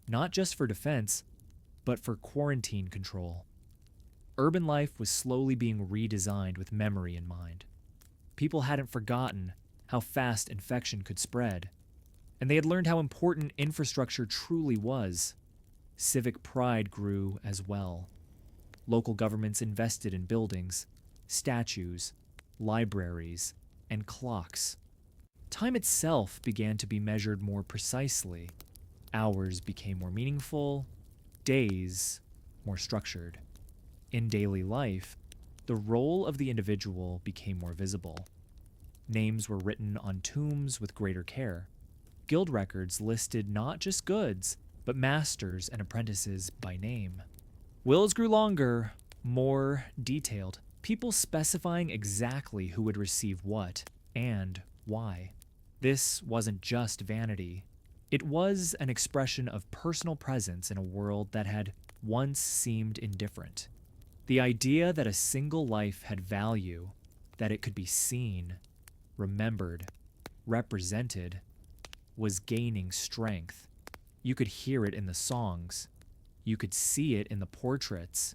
not just for defense, but for quarantine control. Urban life was slowly being redesigned with memory in mind. People hadn't forgotten how fast infection could spread, and they had learned how important infrastructure truly was. Civic pride grew as well. Local governments invested in buildings, statues, libraries, and clocks. Time itself began to be measured more precisely. Hours became more meaningful, days more structured. In daily life, the role of the individual became more visible. Names were written on tombs with greater care. Guild records listed not just goods, but masters and apprentices by name. Wills grew longer, more detailed, people specifying exactly who would receive what and why. This wasn't just vanity. It was an expression of personal presence in a world that had once seemed indifferent. The idea that a single life had value, that it could be seen, remembered, represented, was gaining strength. You could hear it in the songs, you could see it in the portraits,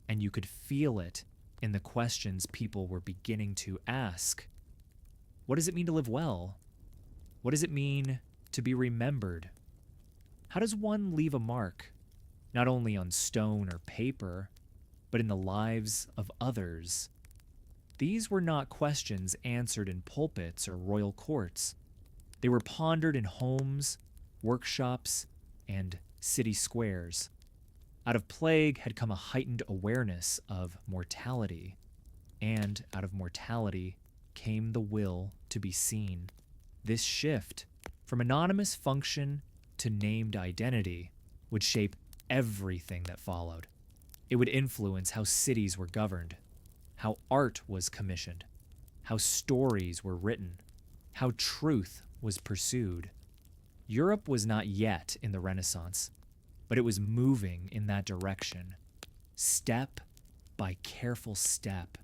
and you could feel it in the questions people were beginning to ask. What does it mean to live well? What does it mean to be remembered? How does one leave a mark, not only on stone or paper, but in the lives of others? These were not questions answered in pulpits or royal courts. They were pondered in homes, workshops, and city squares. Out of plague had come a heightened awareness of mortality, and out of mortality came the will to be seen. This shift, from anonymous function to named identity, would shape everything that followed. It would influence how cities were governed, how art was commissioned, how stories were written, how truth was pursued. Europe was not yet in the Renaissance, but it was moving in that direction, step by careful step.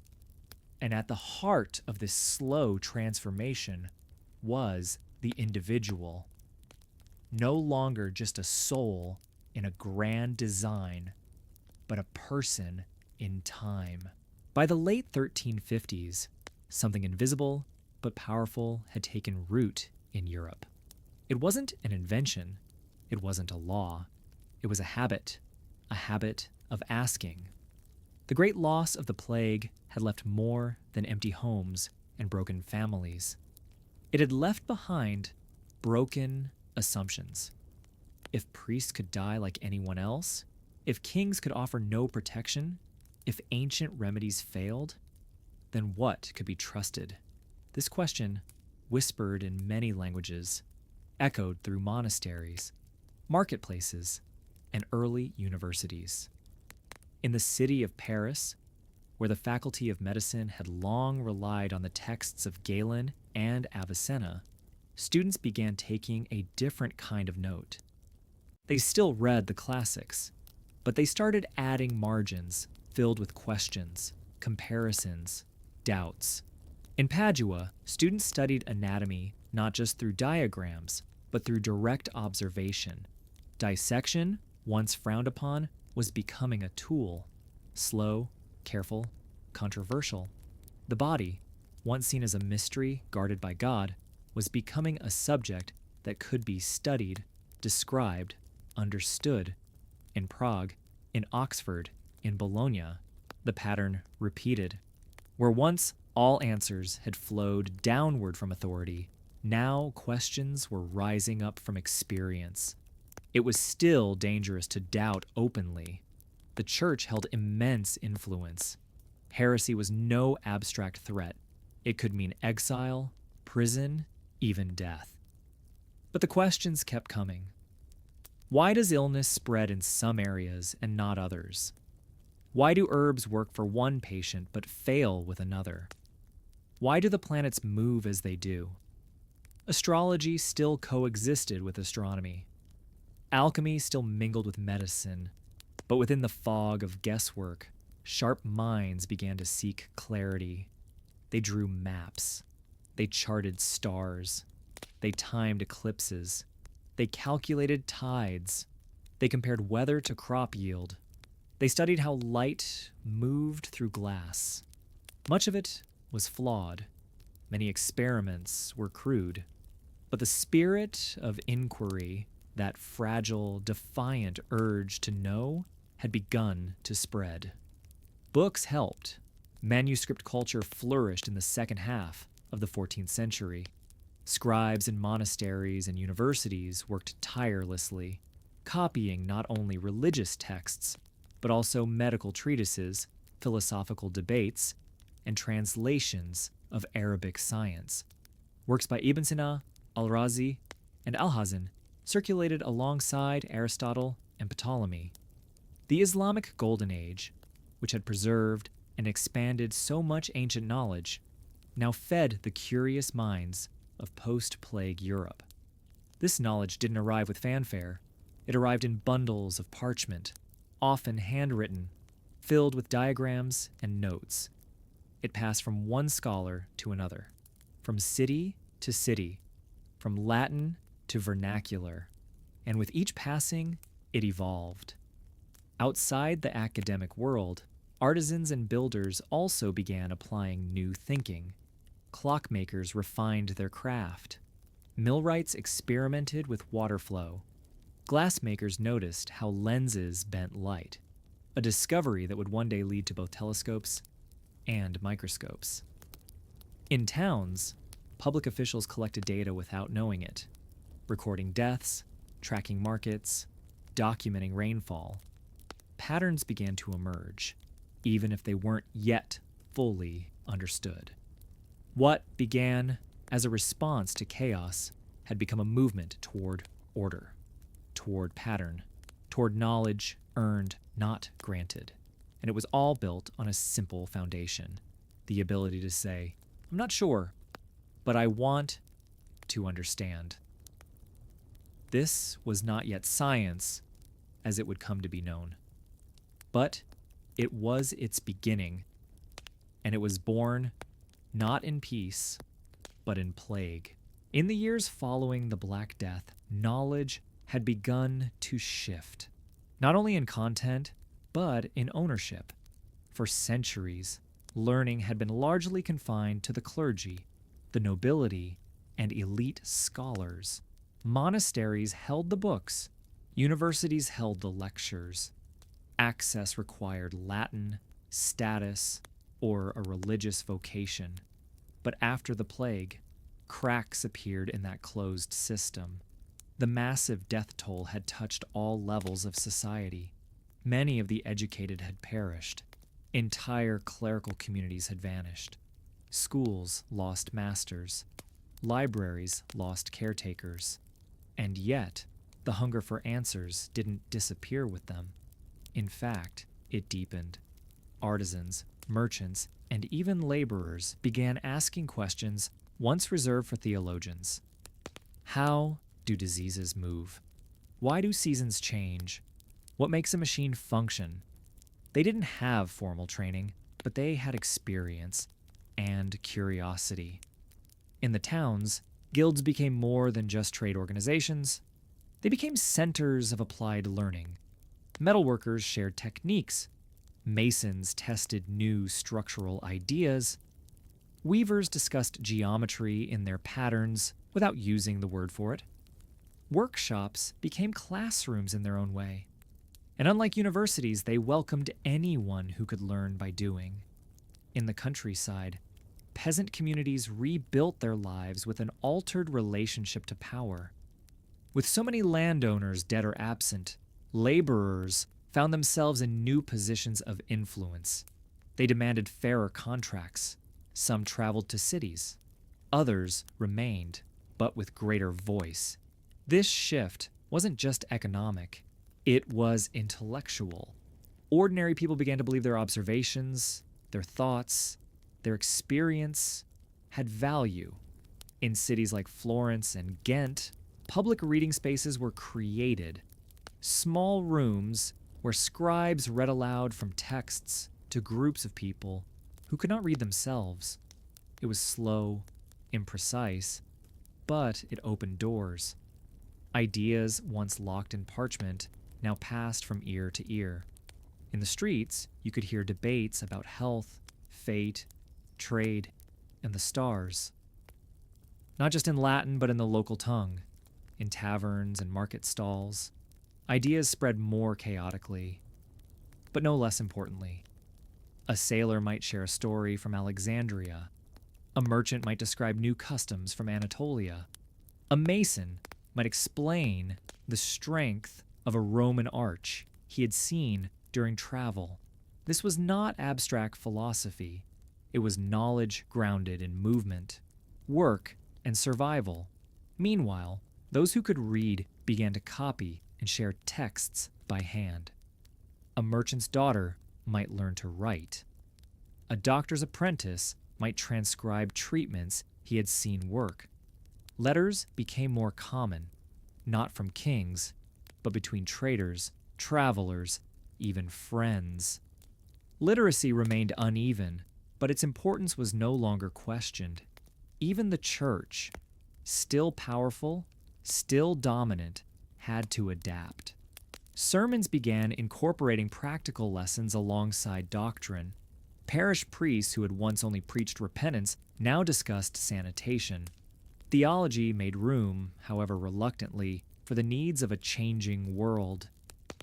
And at the heart of this slow transformation was the individual. No longer just a soul in a grand design, but a person in time. By the late 1350s, something invisible but powerful had taken root in Europe. It wasn't an invention, it wasn't a law, it was a habit of asking. The great loss of the plague had left more than empty homes and broken families. It had left behind broken assumptions. If priests could die like anyone else, if kings could offer no protection, if ancient remedies failed, then what could be trusted? This question, whispered in many languages, echoed through monasteries, marketplaces, and early universities. In the city of Paris, where the Faculty of Medicine had long relied on the texts of Galen and Avicenna, students began taking a different kind of note. They still read the classics, but they started adding margins filled with questions, comparisons, doubts. In Padua, students studied anatomy not just through diagrams, but through direct observation. Dissection, once frowned upon, was becoming a tool. Slow, careful, controversial. The body, once seen as a mystery guarded by God, was becoming a subject that could be studied, described, understood. In Prague, in Oxford, in Bologna, the pattern repeated. Where once all answers had flowed downward from authority, now questions were rising up from experience. It was still dangerous to doubt openly. The church held immense influence. Heresy was no abstract threat. It could mean exile, prison, even death. But the questions kept coming. Why does illness spread in some areas and not others? Why do herbs work for one patient but fail with another? Why do the planets move as they do? Astrology still coexisted with astronomy. Alchemy still mingled with medicine, but within the fog of guesswork, sharp minds began to seek clarity. They drew maps. They charted stars. They timed eclipses. They calculated tides. They compared weather to crop yield. They studied how light moved through glass. Much of it was flawed. Many experiments were crude. But the spirit of inquiry, that fragile, defiant urge to know, had begun to spread. Books helped. Manuscript culture flourished in the second half of the 14th century. Scribes in monasteries and universities worked tirelessly, copying not only religious texts, but also medical treatises, philosophical debates, and translations of Arabic science. Works by Ibn Sina, Al-Razi, and Alhazen circulated alongside Aristotle and Ptolemy. The Islamic Golden Age, which had preserved and expanded so much ancient knowledge, now fed the curious minds of post-plague Europe. This knowledge didn't arrive with fanfare. It arrived in bundles of parchment, often handwritten, filled with diagrams and notes. It passed from one scholar to another, from city to city, from Latin to vernacular, and with each passing, it evolved. Outside the academic world, artisans and builders also began applying new thinking. Clockmakers refined their craft. Millwrights experimented with water flow. Glassmakers noticed how lenses bent light, a discovery that would one day lead to both telescopes and microscopes. In towns, public officials collected data without knowing it, recording deaths, tracking markets, documenting rainfall. Patterns began to emerge, even if they weren't yet fully understood. What began as a response to chaos had become a movement toward order, toward pattern, toward knowledge earned, not granted. And it was all built on a simple foundation, the ability to say, I'm not sure, but I want to understand. This was not yet science as it would come to be known. But it was its beginning, and it was born not in peace, but in plague. In the years following the Black Death, knowledge had begun to shift, not only in content, but in ownership. For centuries, learning had been largely confined to the clergy, the nobility, and elite scholars. Monasteries held the books, universities held the lectures. Access required Latin, status, or a religious vocation. But after the plague, Cracks appeared in that closed system. The massive death toll had touched all levels of society. Many of the educated had perished. Entire clerical communities had vanished. Schools lost masters. Libraries lost caretakers. And yet, the hunger for answers didn't disappear with them. In fact, it deepened. Artisans, merchants, and even laborers began asking questions once reserved for theologians. How do diseases move? Why do seasons change? What makes a machine function? They didn't have formal training, but they had experience and curiosity. In the towns, guilds became more than just trade organizations. They became centers of applied learning. Metalworkers shared techniques. Masons tested new structural ideas. Weavers discussed geometry in their patterns without using the word for it. Workshops became classrooms in their own way. And unlike universities, they welcomed anyone who could learn by doing. In the countryside, peasant communities rebuilt their lives with an altered relationship to power. With so many landowners dead or absent, laborers found themselves in new positions of influence. They demanded fairer contracts. Some traveled to cities. Others remained, but with greater voice. This shift wasn't just economic. It was intellectual. Ordinary people began to believe their observations, their thoughts, their experience had value. In cities like Florence and Ghent, public reading spaces were created. Small rooms where scribes read aloud from texts to groups of people who could not read themselves. It was slow, imprecise, but it opened doors. Ideas once locked in parchment now passed from ear to ear. In the streets, you could hear debates about health, fate, trade, and the stars. Not just in Latin, but in the local tongue, in taverns and market stalls. Ideas spread more chaotically, but no less importantly. A sailor might share a story from Alexandria. A merchant might describe new customs from Anatolia. A mason might explain the strength of a Roman arch he had seen during travel. This was not abstract philosophy. It was knowledge grounded in movement, work, and survival. Meanwhile, those who could read began to copy and share texts by hand. A merchant's daughter might learn to write. A doctor's apprentice might transcribe treatments he had seen work. Letters became more common, not from kings, but between traders, travelers, even friends. Literacy remained uneven, but its importance was no longer questioned. Even the church, still powerful, still dominant, had to adapt. Sermons began incorporating practical lessons alongside doctrine. Parish priests who had once only preached repentance now discussed sanitation. Theology made room, however reluctantly, for the needs of a changing world.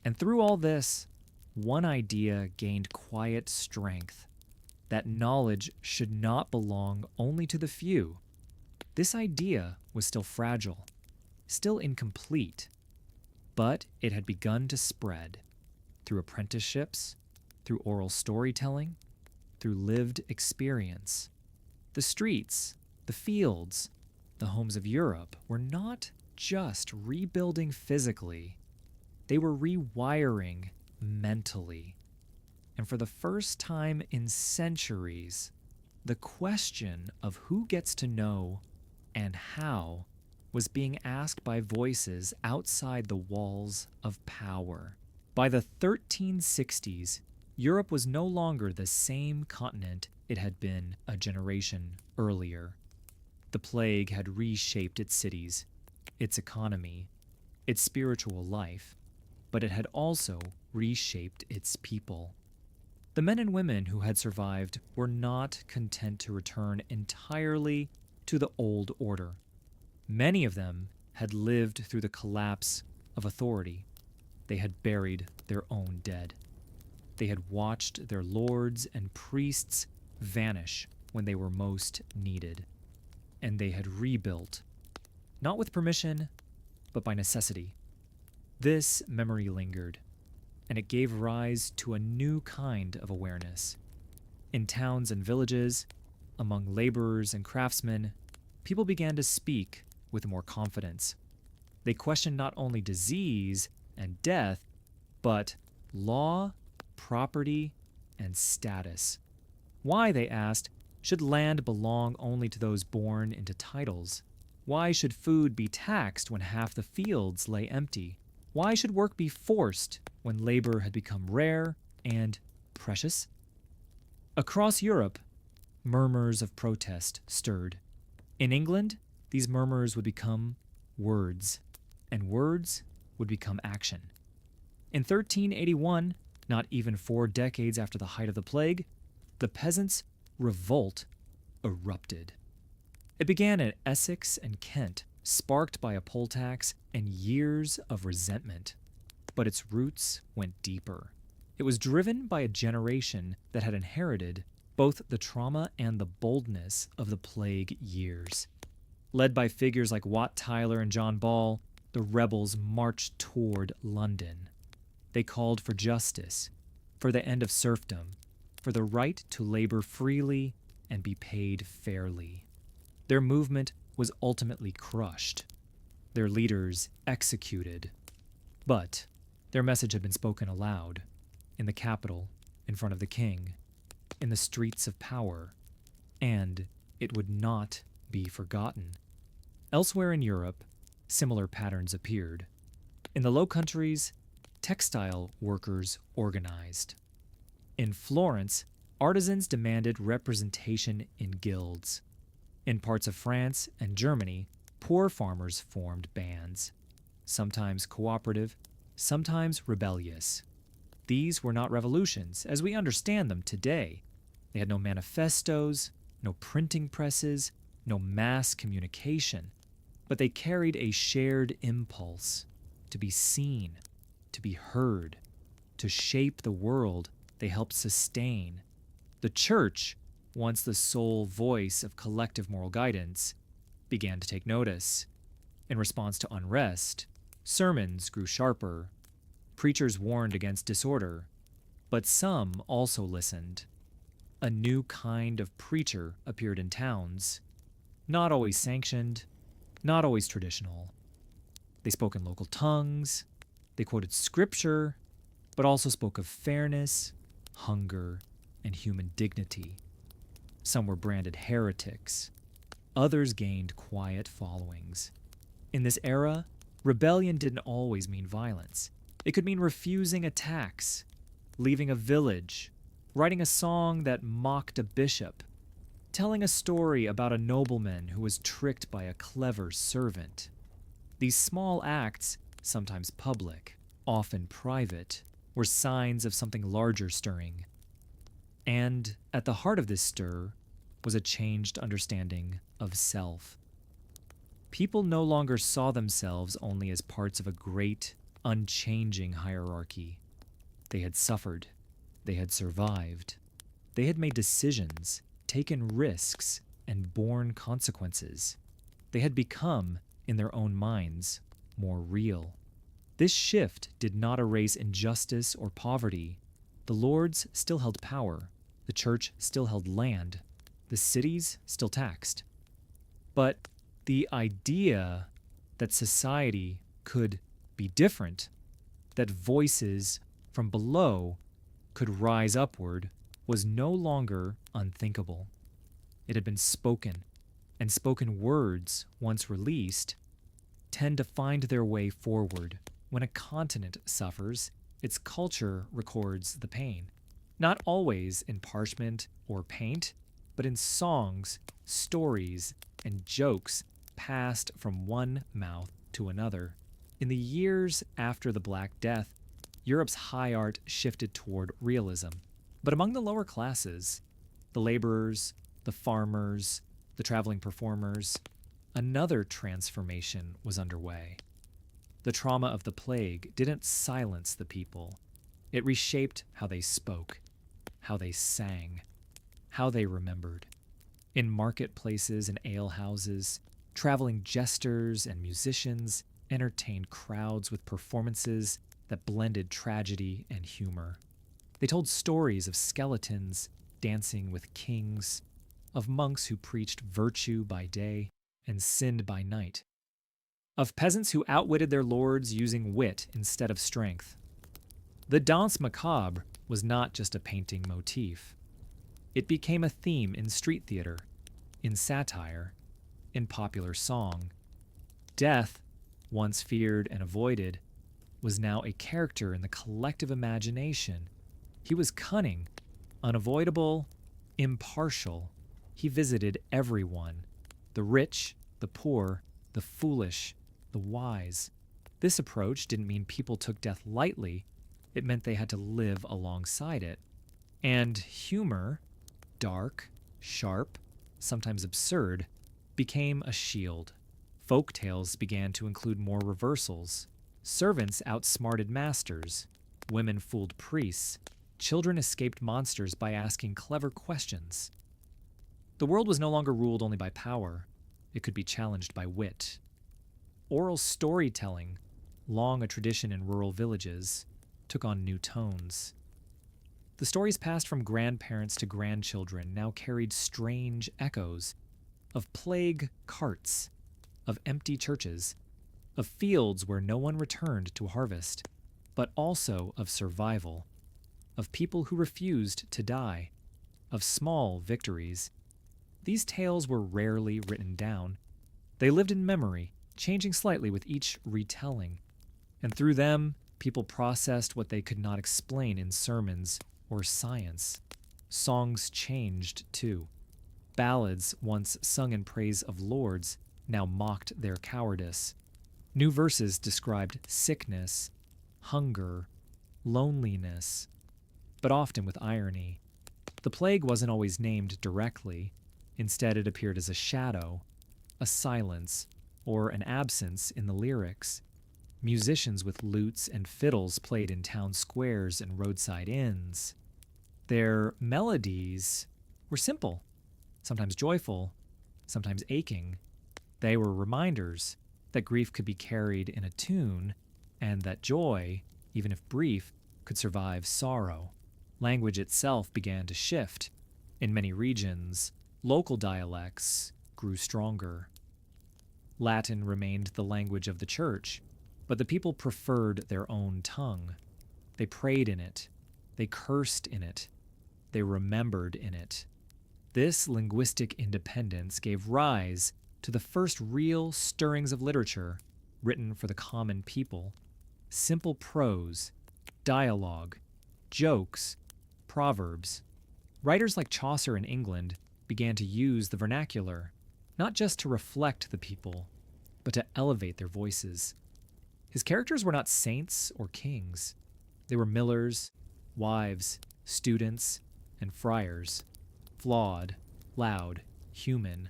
And through all this, one idea gained quiet strength: that knowledge should not belong only to the few. This idea was still fragile, still incomplete, but it had begun to spread through apprenticeships, through oral storytelling, through lived experience. The streets, the fields, the homes of Europe were not just rebuilding physically, they were rewiring mentally. And for the first time in centuries, the question of who gets to know and how was being asked by voices outside the walls of power. By the 1360s, Europe was no longer the same continent it had been a generation earlier. The plague had reshaped its cities, its economy, its spiritual life, but it had also reshaped its people. The men and women who had survived were not content to return entirely to the old order. Many of them had lived through the collapse of authority. They had buried their own dead. They had watched their lords and priests vanish when they were most needed. and they had rebuilt, not with permission, but by necessity. This memory lingered, and it gave rise to a new kind of awareness. In towns and villages, among laborers and craftsmen, people began to speak with more confidence. They questioned not only disease and death, but law, property, and status. Why, they asked, should land belong only to those born into titles? Why should food be taxed when half the fields lay empty? Why should work be forced when labor had become rare and precious? Across Europe, murmurs of protest stirred. In England, these murmurs would become words, and words would become action. In 1381, not even 4 decades after the height of the plague, the peasants' revolt erupted. It began in Essex and Kent, sparked by a poll tax and years of resentment. But its roots went deeper. It was driven by a generation that had inherited both the trauma and the boldness of the plague years. Led by figures like Wat Tyler and John Ball, the rebels marched toward London. They called for justice, for the end of serfdom, for the right to labor freely and be paid fairly. Their movement was ultimately crushed, their leaders executed. But their message had been spoken aloud, in the Capitol, in front of the king, in the streets of power, and it would not be forgotten. Elsewhere in Europe, similar patterns appeared. In the Low Countries, textile workers organized. In Florence, artisans demanded representation in guilds. In parts of France and Germany, poor farmers formed bands, sometimes cooperative, sometimes rebellious. These were not revolutions as we understand them today. They had no manifestos, no printing presses, no mass communication, but they carried a shared impulse to be seen, to be heard, to shape the world they helped sustain. The church, once the sole voice of collective moral guidance, began to take notice. In response to unrest, sermons grew sharper. Preachers warned against disorder, but some also listened. A new kind of preacher appeared in towns, not always sanctioned, not always traditional. They spoke in local tongues, they quoted scripture, but also spoke of fairness, hunger, and human dignity. Some were branded heretics. Others gained quiet followings. In this era, rebellion didn't always mean violence. It could mean refusing a tax, leaving a village, writing a song that mocked a bishop, telling a story about a nobleman who was tricked by a clever servant. These small acts, sometimes public, often private, were signs of something larger stirring. And at the heart of this stir was a changed understanding of self. People no longer saw themselves only as parts of a great, unchanging hierarchy. They had suffered. They had survived. They had made decisions, taken risks, and borne consequences. They had become, in their own minds, more real. This shift did not erase injustice or poverty. The lords still held power. The church still held land. The cities still taxed. But the idea that society could be different, that voices from below could rise upward, was no longer unthinkable. It had been spoken, and spoken words, once released, tend to find their way forward. When a continent suffers, its culture records the pain. Not always in parchment or paint, but in songs, stories, and jokes passed from one mouth to another. In the years after the Black Death, Europe's high art shifted toward realism. But among the lower classes, the laborers, the farmers, the traveling performers, another transformation was underway. The trauma of the plague didn't silence the people. It reshaped how they spoke, how they sang, how they remembered. In marketplaces and alehouses, traveling jesters and musicians entertained crowds with performances that blended tragedy and humor. They told stories of skeletons dancing with kings, of monks who preached virtue by day and sinned by night, of peasants who outwitted their lords using wit instead of strength. The danse macabre was not just a painting motif. It became a theme in street theater, in satire, in popular song. Death, once feared and avoided, was now a character in the collective imagination. He was cunning, unavoidable, impartial. He visited everyone, the rich, the poor, the foolish, the wise. This approach didn't mean people took death lightly. It meant they had to live alongside it. And humor, dark, sharp, sometimes absurd, became a shield. Folk tales began to include more reversals. Servants outsmarted masters. Women fooled priests. Children escaped monsters by asking clever questions. The world was no longer ruled only by power. It could be challenged by wit. Oral storytelling, long a tradition in rural villages, took on new tones. The stories passed from grandparents to grandchildren now carried strange echoes of plague carts, of empty churches, of fields where no one returned to harvest, but also of survival, of people who refused to die, of small victories. These tales were rarely written down. They lived in memory, changing slightly with each retelling, and through them, people processed what they could not explain in sermons or science. Songs changed, too. Ballads, once sung in praise of lords, now mocked their cowardice. New verses described sickness, hunger, loneliness, but often with irony. The plague wasn't always named directly. Instead, it appeared as a shadow, a silence, or an absence in the lyrics. Musicians with lutes and fiddles played in town squares and roadside inns. Their melodies were simple, sometimes joyful, sometimes aching. They were reminders that grief could be carried in a tune, and that joy, even if brief, could survive sorrow. Language itself began to shift. In many regions, local dialects grew stronger. Latin remained the language of the church, but the people preferred their own tongue. They prayed in it. They cursed in it. They remembered in it. This linguistic independence gave rise to the first real stirrings of literature written for the common people. Simple prose, dialogue, jokes, proverbs. Writers like Chaucer in England began to use the vernacular, not just to reflect the people, but to elevate their voices. His characters were not saints or kings. They were millers, wives, students, and friars. Flawed, loud, human.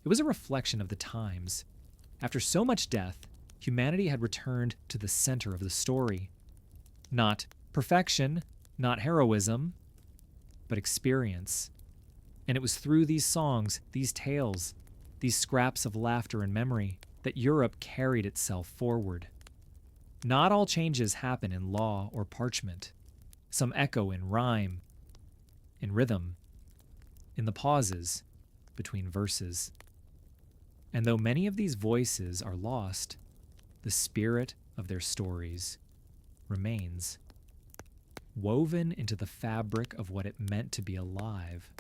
It was a reflection of the times. After so much death, humanity had returned to the center of the story. Not perfection, not heroism, but experience. And it was through these songs, these tales, these scraps of laughter and memory, that Europe carried itself forward. Not all changes happen in law or parchment. Some echo in rhyme, in rhythm, in the pauses between verses. And though many of these voices are lost, the spirit of their stories remains, woven into the fabric of what it meant to be alive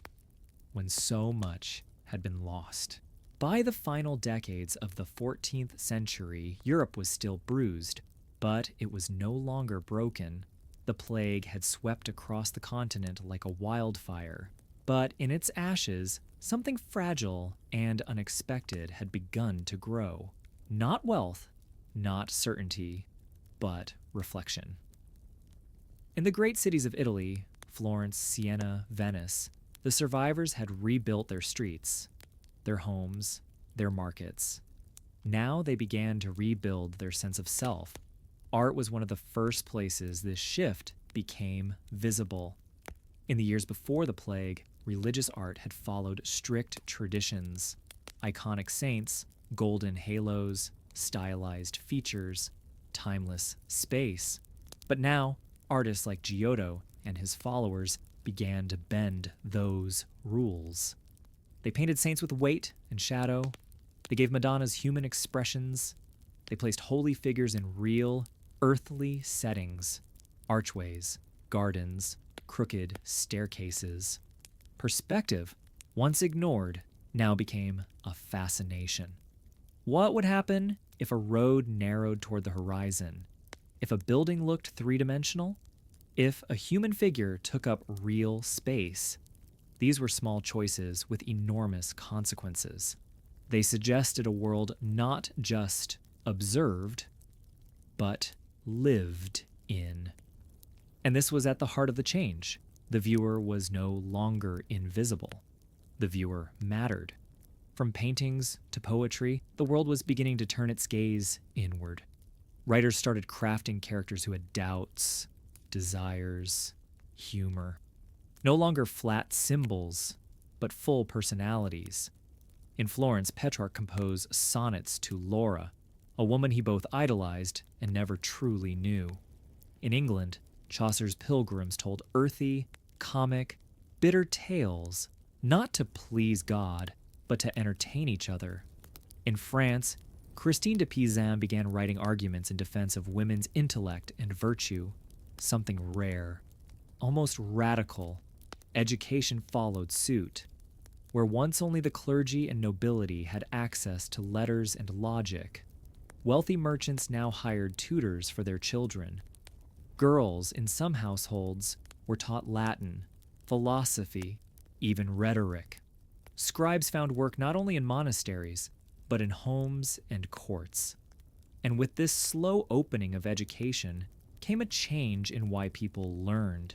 when so much had been lost. By the final decades of the 14th century, Europe was still bruised, but it was no longer broken. The plague had swept across the continent like a wildfire, but in its ashes, something fragile and unexpected had begun to grow. Not wealth, not certainty, but reflection. In the great cities of Italy, Florence, Siena, Venice, the survivors had rebuilt their streets, their homes, their markets. Now they began to rebuild their sense of self. Art was one of the first places this shift became visible. In the years before the plague, religious art had followed strict traditions, iconic saints, golden halos, stylized features, timeless space. But now, artists like Giotto and his followers began to bend those rules. They painted saints with weight and shadow. They gave Madonnas human expressions. They placed holy figures in real, earthly settings: archways, gardens, crooked staircases. Perspective, once ignored, now became a fascination. What would happen if a road narrowed toward the horizon? If a building looked three-dimensional? If a human figure took up real space? These were small choices with enormous consequences. They suggested a world not just observed, but lived in. And this was at the heart of the change. The viewer was no longer invisible. The viewer mattered. From paintings to poetry, the world was beginning to turn its gaze inward. Writers started crafting characters who had doubts, desires, humor. No longer flat symbols, but full personalities. In Florence, Petrarch composed sonnets to Laura, a woman he both idolized and never truly knew. In England, Chaucer's pilgrims told earthy, comic, bitter tales, not to please God, but to entertain each other. In France, Christine de Pizan began writing arguments in defense of women's intellect and virtue, something rare, almost radical. Education followed suit. Where once only the clergy and nobility had access to letters and logic, wealthy merchants now hired tutors for their children. Girls in some households were taught Latin, philosophy, even rhetoric. Scribes found work not only in monasteries, but in homes and courts. And with this slow opening of education came a change in why people learned.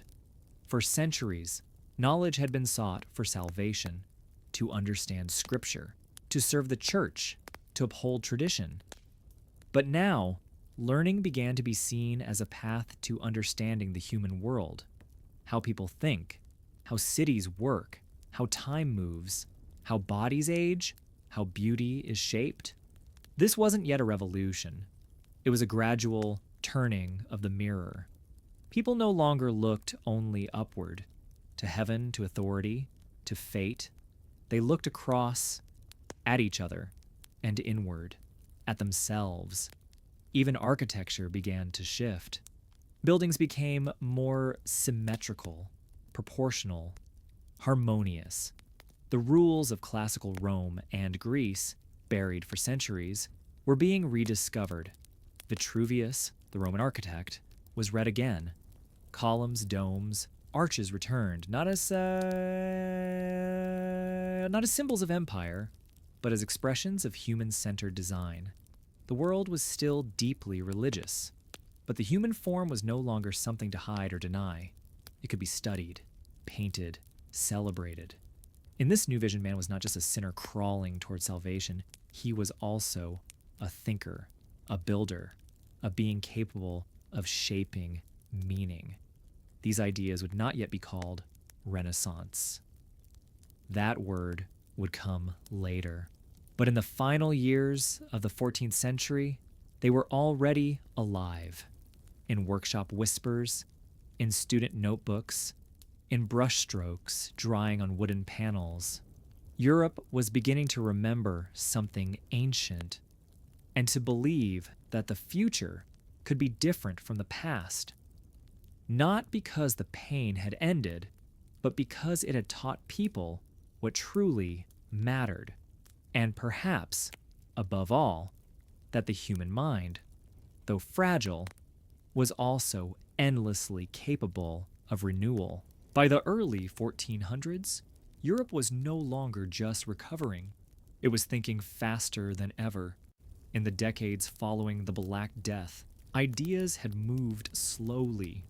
For centuries, knowledge had been sought for salvation, to understand Scripture, to serve the church, to uphold tradition. But now, learning began to be seen as a path to understanding the human world, how people think, how cities work, how time moves, how bodies age, how beauty is shaped. This wasn't yet a revolution. It was a gradual turning of the mirror. People no longer looked only upward, to heaven, to authority, to fate. They looked across, at each other, and inward, at themselves. Even architecture began to shift. Buildings became more symmetrical, proportional, harmonious. The rules of classical Rome and Greece, buried for centuries, were being rediscovered. Vitruvius, the Roman architect, was read again. Columns, domes, arches returned, not as symbols of empire, but as expressions of human-centered design. The world was still deeply religious, but the human form was no longer something to hide or deny. It could be studied, painted, celebrated. In this new vision, man was not just a sinner crawling toward salvation. He was also a thinker, a builder, a being capable of shaping meaning. These ideas would not yet be called Renaissance. That word would come later. But in the final years of the 14th century, they were already alive. In workshop whispers, in student notebooks, in brushstrokes drying on wooden panels. Europe was beginning to remember something ancient and to believe that the future could be different from the past. Not because the pain had ended, but because it had taught people what truly mattered. And perhaps, above all, that the human mind, though fragile, was also endlessly capable of renewal. By the early 1400s, Europe was no longer just recovering. It was thinking faster than ever. In the decades following the Black Death, ideas had moved slowly,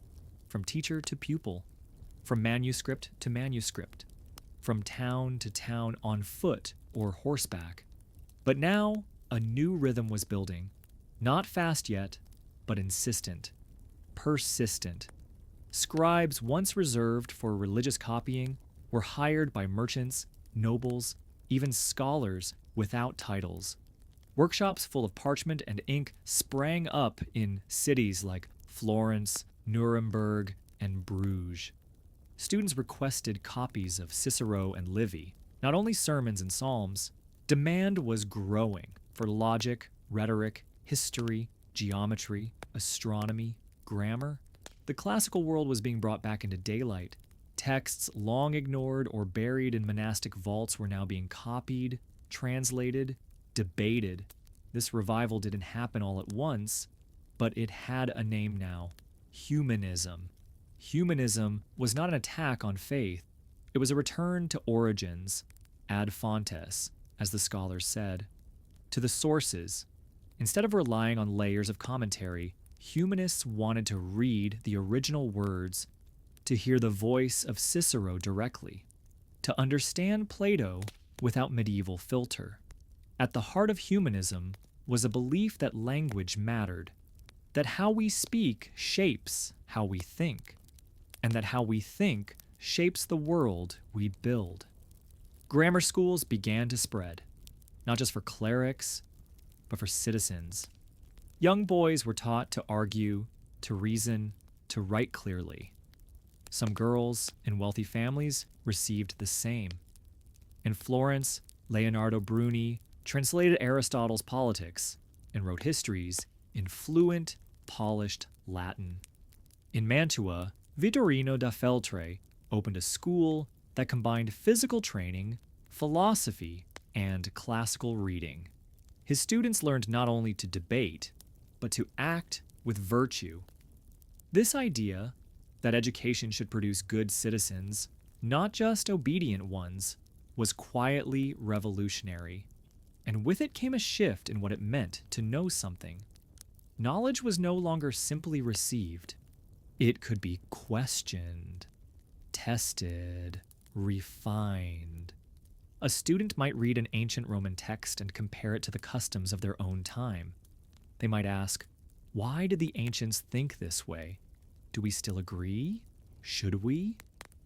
from teacher to pupil, from manuscript to manuscript, from town to town on foot or horseback. But now, a new rhythm was building. Not fast yet, but insistent, persistent. Scribes once reserved for religious copying were hired by merchants, nobles, even scholars without titles. Workshops full of parchment and ink sprang up in cities like Florence, Nuremberg, and Bruges. Students requested copies of Cicero and Livy, not only sermons and psalms. Demand was growing for logic, rhetoric, history, geometry, astronomy, grammar. The classical world was being brought back into daylight. Texts long ignored or buried in monastic vaults were now being copied, translated, debated. This revival didn't happen all at once, but it had a name now: humanism. Humanism was not an attack on faith. It was a return to origins, ad fontes, as the scholars said, to the sources. Instead of relying on layers of commentary, humanists wanted to read the original words, to hear the voice of Cicero directly, to understand Plato without medieval filter. At the heart of humanism was a belief that language mattered, that how we speak shapes how we think, and that how we think shapes the world we build. Grammar schools began to spread, not just for clerics, but for citizens. Young boys were taught to argue, to reason, to write clearly. Some girls in wealthy families received the same. In Florence, Leonardo Bruni translated Aristotle's Politics and wrote histories in fluent, polished Latin. In Mantua, Vittorino da Feltre opened a school that combined physical training, philosophy, and classical reading. His students learned not only to debate, but to act with virtue. This idea that education should produce good citizens, not just obedient ones, was quietly revolutionary. And with it came a shift in what it meant to know something. Knowledge was no longer simply received. It could be questioned, tested, refined. A student might read an ancient Roman text and compare it to the customs of their own time. They might ask, why did the ancients think this way? Do we still agree? Should we?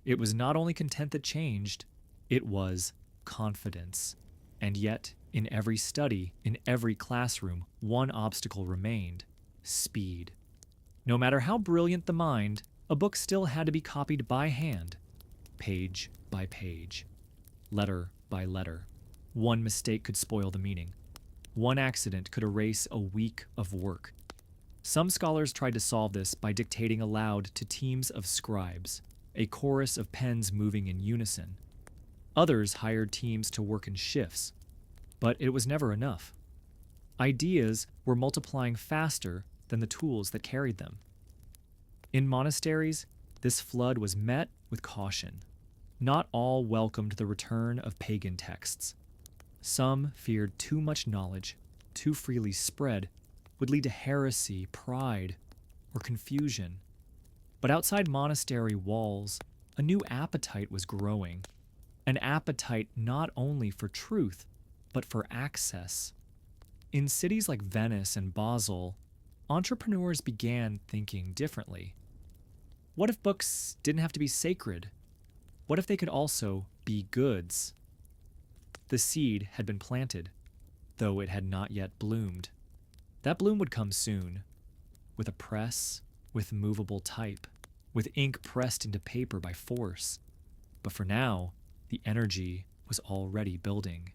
It was not only content that changed, it was confidence. And yet, in every study, in every classroom, one obstacle remained: speed. No matter how brilliant the mind, a book still had to be copied by hand, page by page, letter by letter. One mistake could spoil the meaning. One accident could erase a week of work. Some scholars tried to solve this by dictating aloud to teams of scribes, a chorus of pens moving in unison. Others hired teams to work in shifts, but it was never enough. Ideas were multiplying faster than the tools that carried them. In monasteries, this flood was met with caution. Not all welcomed the return of pagan texts. Some feared too much knowledge, too freely spread, would lead to heresy, pride, or confusion. But outside monastery walls, a new appetite was growing. An appetite not only for truth, but for access. In cities like Venice and Basel, entrepreneurs began thinking differently. What if books didn't have to be sacred? What if they could also be goods? The seed had been planted, though it had not yet bloomed. That bloom would come soon, with a press, with movable type, with ink pressed into paper by force. But for now, the energy was already building,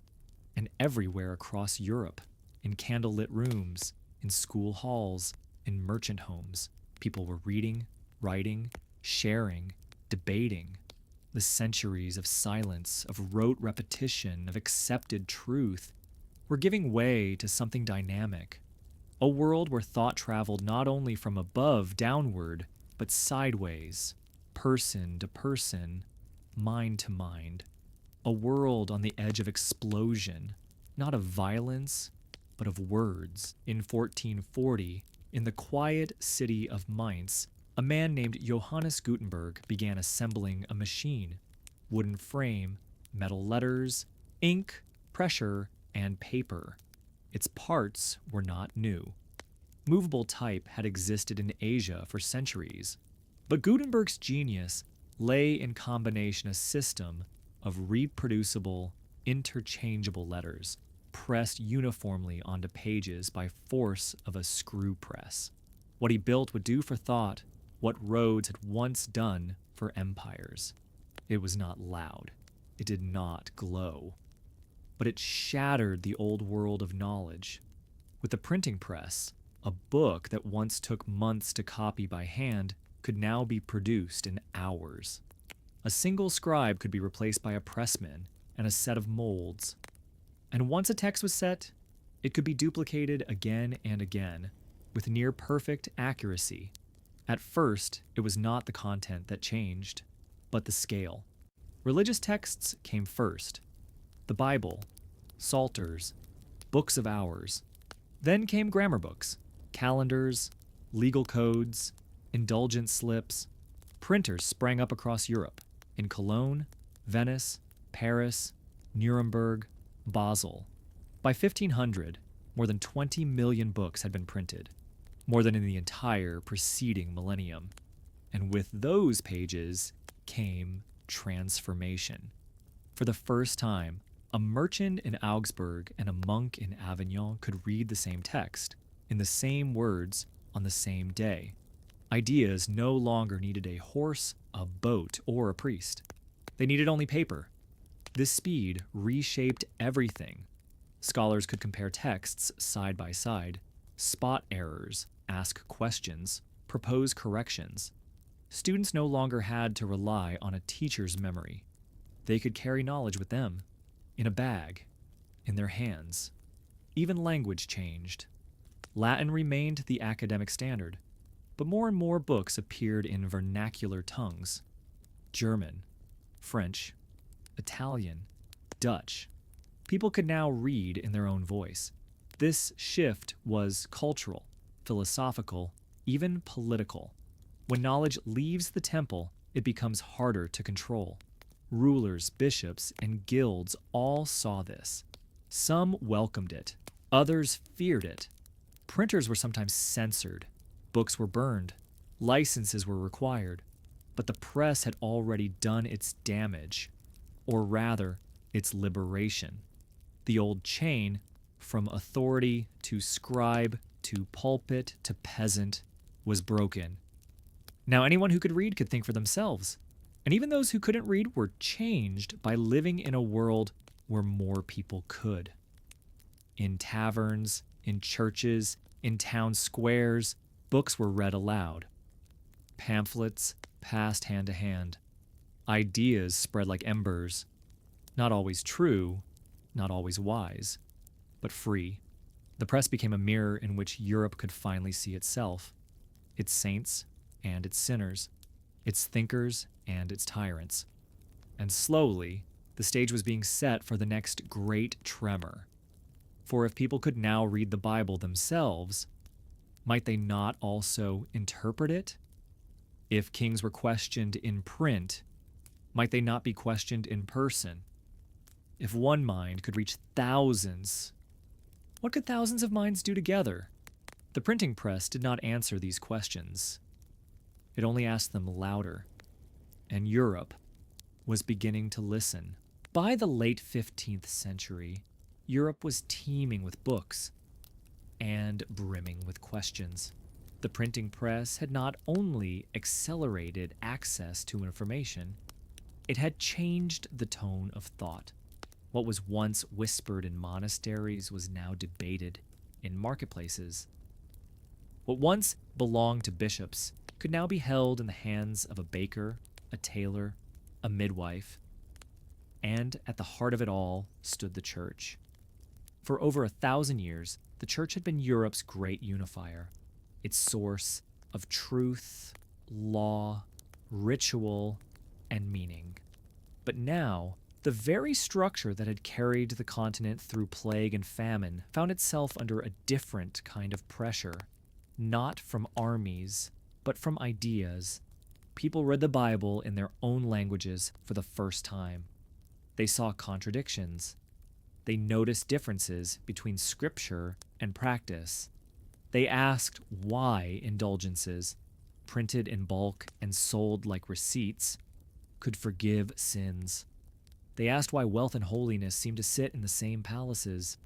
and everywhere across Europe, in candlelit rooms, in school halls, in merchant homes, people were reading, writing, sharing, debating. The centuries of silence, of rote repetition, of accepted truth were giving way to something dynamic. A world where thought traveled not only from above downward, but sideways, person to person, mind to mind. A world on the edge of explosion, not of violence, but of words. In 1440, in the quiet city of Mainz, a man named Johannes Gutenberg began assembling a machine: wooden frame, metal letters, ink, pressure, and paper. Its parts were not new. Movable type had existed in Asia for centuries, but Gutenberg's genius lay in combination a system of reproducible, interchangeable letters pressed uniformly onto pages by force of a screw press. What he built would do for thought what roads had once done for empires. It was not loud. It did not glow. But it shattered the old world of knowledge. With the printing press, a book that once took months to copy by hand could now be produced in hours. A single scribe could be replaced by a pressman and a set of molds. And once a text was set, it could be duplicated again and again, with near perfect accuracy. At first, it was not the content that changed, but the scale. Religious texts came first. The Bible, Psalters, books of hours. Then came grammar books, calendars, legal codes, indulgence slips. Printers sprang up across Europe, in Cologne, Venice, Paris, Nuremberg, Basel. By 1500, more than 20 million books had been printed, more than in the entire preceding millennium. And with those pages came transformation. For the first time, a merchant in Augsburg and a monk in Avignon could read the same text, in the same words, on the same day. Ideas no longer needed a horse, a boat, or a priest. They needed only paper. This speed reshaped everything. Scholars could compare texts side by side, spot errors, ask questions, propose corrections. Students no longer had to rely on a teacher's memory. They could carry knowledge with them, in a bag, in their hands. Even language changed. Latin remained the academic standard, but more and more books appeared in vernacular tongues. German, French, Italian, Dutch. People could now read in their own voice. This shift was cultural, philosophical, even political. When knowledge leaves the temple, it becomes harder to control. Rulers, bishops, and guilds all saw this. Some welcomed it. Others feared it. Printers were sometimes censored. Books were burned. Licenses were required. But the press had already done its damage, or rather, its liberation. The old chain, from authority to scribe to pulpit to peasant, was broken. Now anyone who could read could think for themselves. And even those who couldn't read were changed by living in a world where more people could. In taverns, in churches, in town squares, books were read aloud. Pamphlets passed hand to hand. Ideas spread like embers. Not always true, not always wise, but free. The press became a mirror in which Europe could finally see itself, its saints and its sinners, its thinkers and its tyrants. And slowly, the stage was being set for the next great tremor. For if people could now read the Bible themselves, might they not also interpret it? If kings were questioned in print, might they not be questioned in person? If one mind could reach thousands, what could thousands of minds do together? The printing press did not answer these questions. It only asked them louder. And Europe was beginning to listen. By the late 15th century, Europe was teeming with books and brimming with questions. The printing press had not only accelerated access to information, it had changed the tone of thought. What was once whispered in monasteries was now debated in marketplaces. What once belonged to bishops could now be held in the hands of a baker, a tailor, a midwife. And at the heart of it all stood the church. For over 1,000 years, the church had been Europe's great unifier, its source of truth, law, ritual, and meaning. But now, the very structure that had carried the continent through plague and famine found itself under a different kind of pressure, not from armies, but from ideas. People read the Bible in their own languages for the first time. They saw contradictions. They noticed differences between scripture and practice. They asked why indulgences, printed in bulk and sold like receipts, could forgive sins. They asked why wealth and holiness seemed to sit in the same palaces.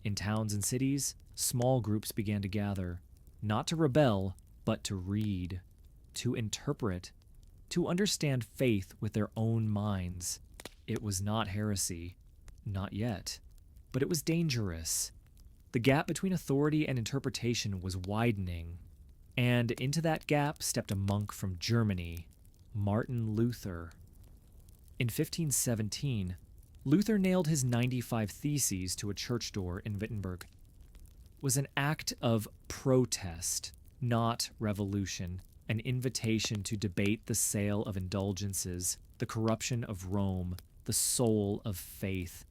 In towns and cities, small groups began to gather, not to rebel, but to read, to interpret, to understand faith with their own minds. It was not heresy, not yet, but it was dangerous. The gap between authority and interpretation was widening, and into that gap stepped a monk from Germany, Martin Luther. In 1517, Luther nailed his 95 Theses to a church door in Wittenberg. It was an act of protest, not revolution, an invitation to debate the sale of indulgences, the corruption of Rome, the soul of faith.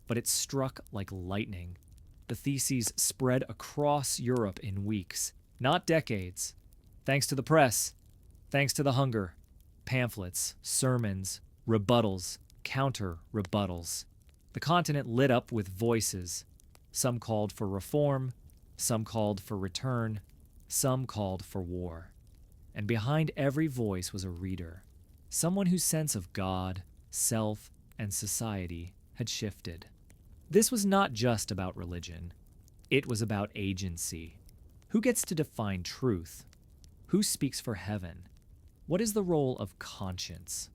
But it struck like lightning. The theses spread across Europe in weeks, not decades. Thanks to the press, thanks to the hunger, pamphlets, sermons, rebuttals, counter-rebuttals. The continent lit up with voices. Some called for reform, some called for return, some called for war. And behind every voice was a reader, someone whose sense of God, self, and society had shifted. This was not just about religion. It was about agency. Who gets to define truth? Who speaks for heaven? What is the role of conscience?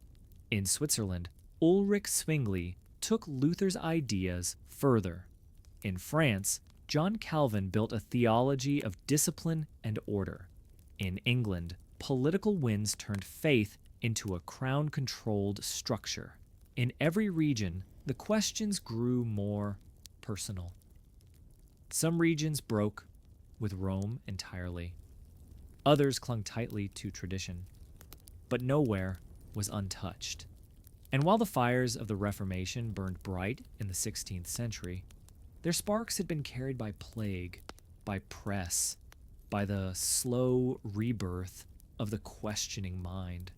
In Switzerland, Ulrich Zwingli took Luther's ideas further. In France, John Calvin built a theology of discipline and order. In England, political winds turned faith into a crown-controlled structure. In every region, the questions grew more personal. Some regions broke with Rome entirely. Others clung tightly to tradition. But nowhere was untouched. And while the fires of the Reformation burned bright in the 16th century, their sparks had been carried by plague, by press, by the slow rebirth of the questioning mind.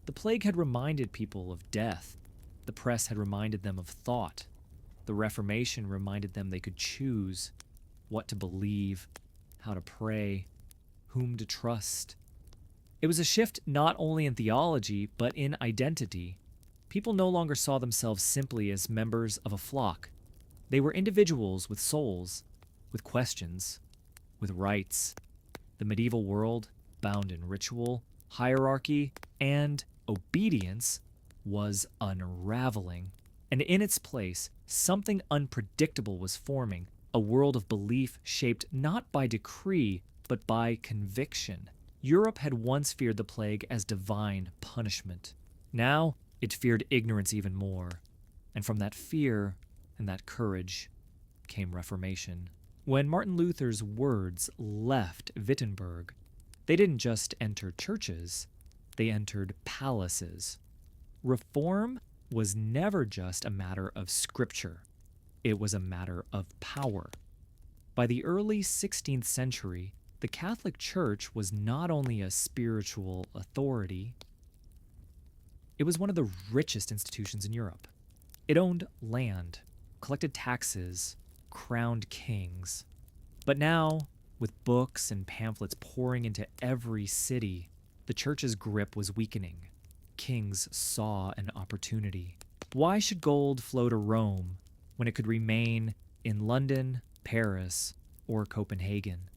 The plague had reminded people of death. The press had reminded them of thought. The Reformation reminded them they could choose what to believe, how to pray, whom to trust. It was a shift not only in theology, but in identity. People no longer saw themselves simply as members of a flock. They were individuals with souls, with questions, with rights. The medieval world, bound in ritual, hierarchy, and obedience, was unraveling. And in its place, something unpredictable was forming, a world of belief shaped not by decree, but by conviction. Europe had once feared the plague as divine punishment. Now, it feared ignorance even more. And from that fear and that courage came reformation. When Martin Luther's words left Wittenberg, they didn't just enter churches, they entered palaces. Reform was never just a matter of scripture. It was a matter of power. By the early 16th century, the Catholic Church was not only a spiritual authority, it was one of the richest institutions in Europe. It owned land, collected taxes, crowned kings. But now, with books and pamphlets pouring into every city, the church's grip was weakening. Kings saw an opportunity. Why should gold flow to Rome when it could remain in London, Paris, or Copenhagen?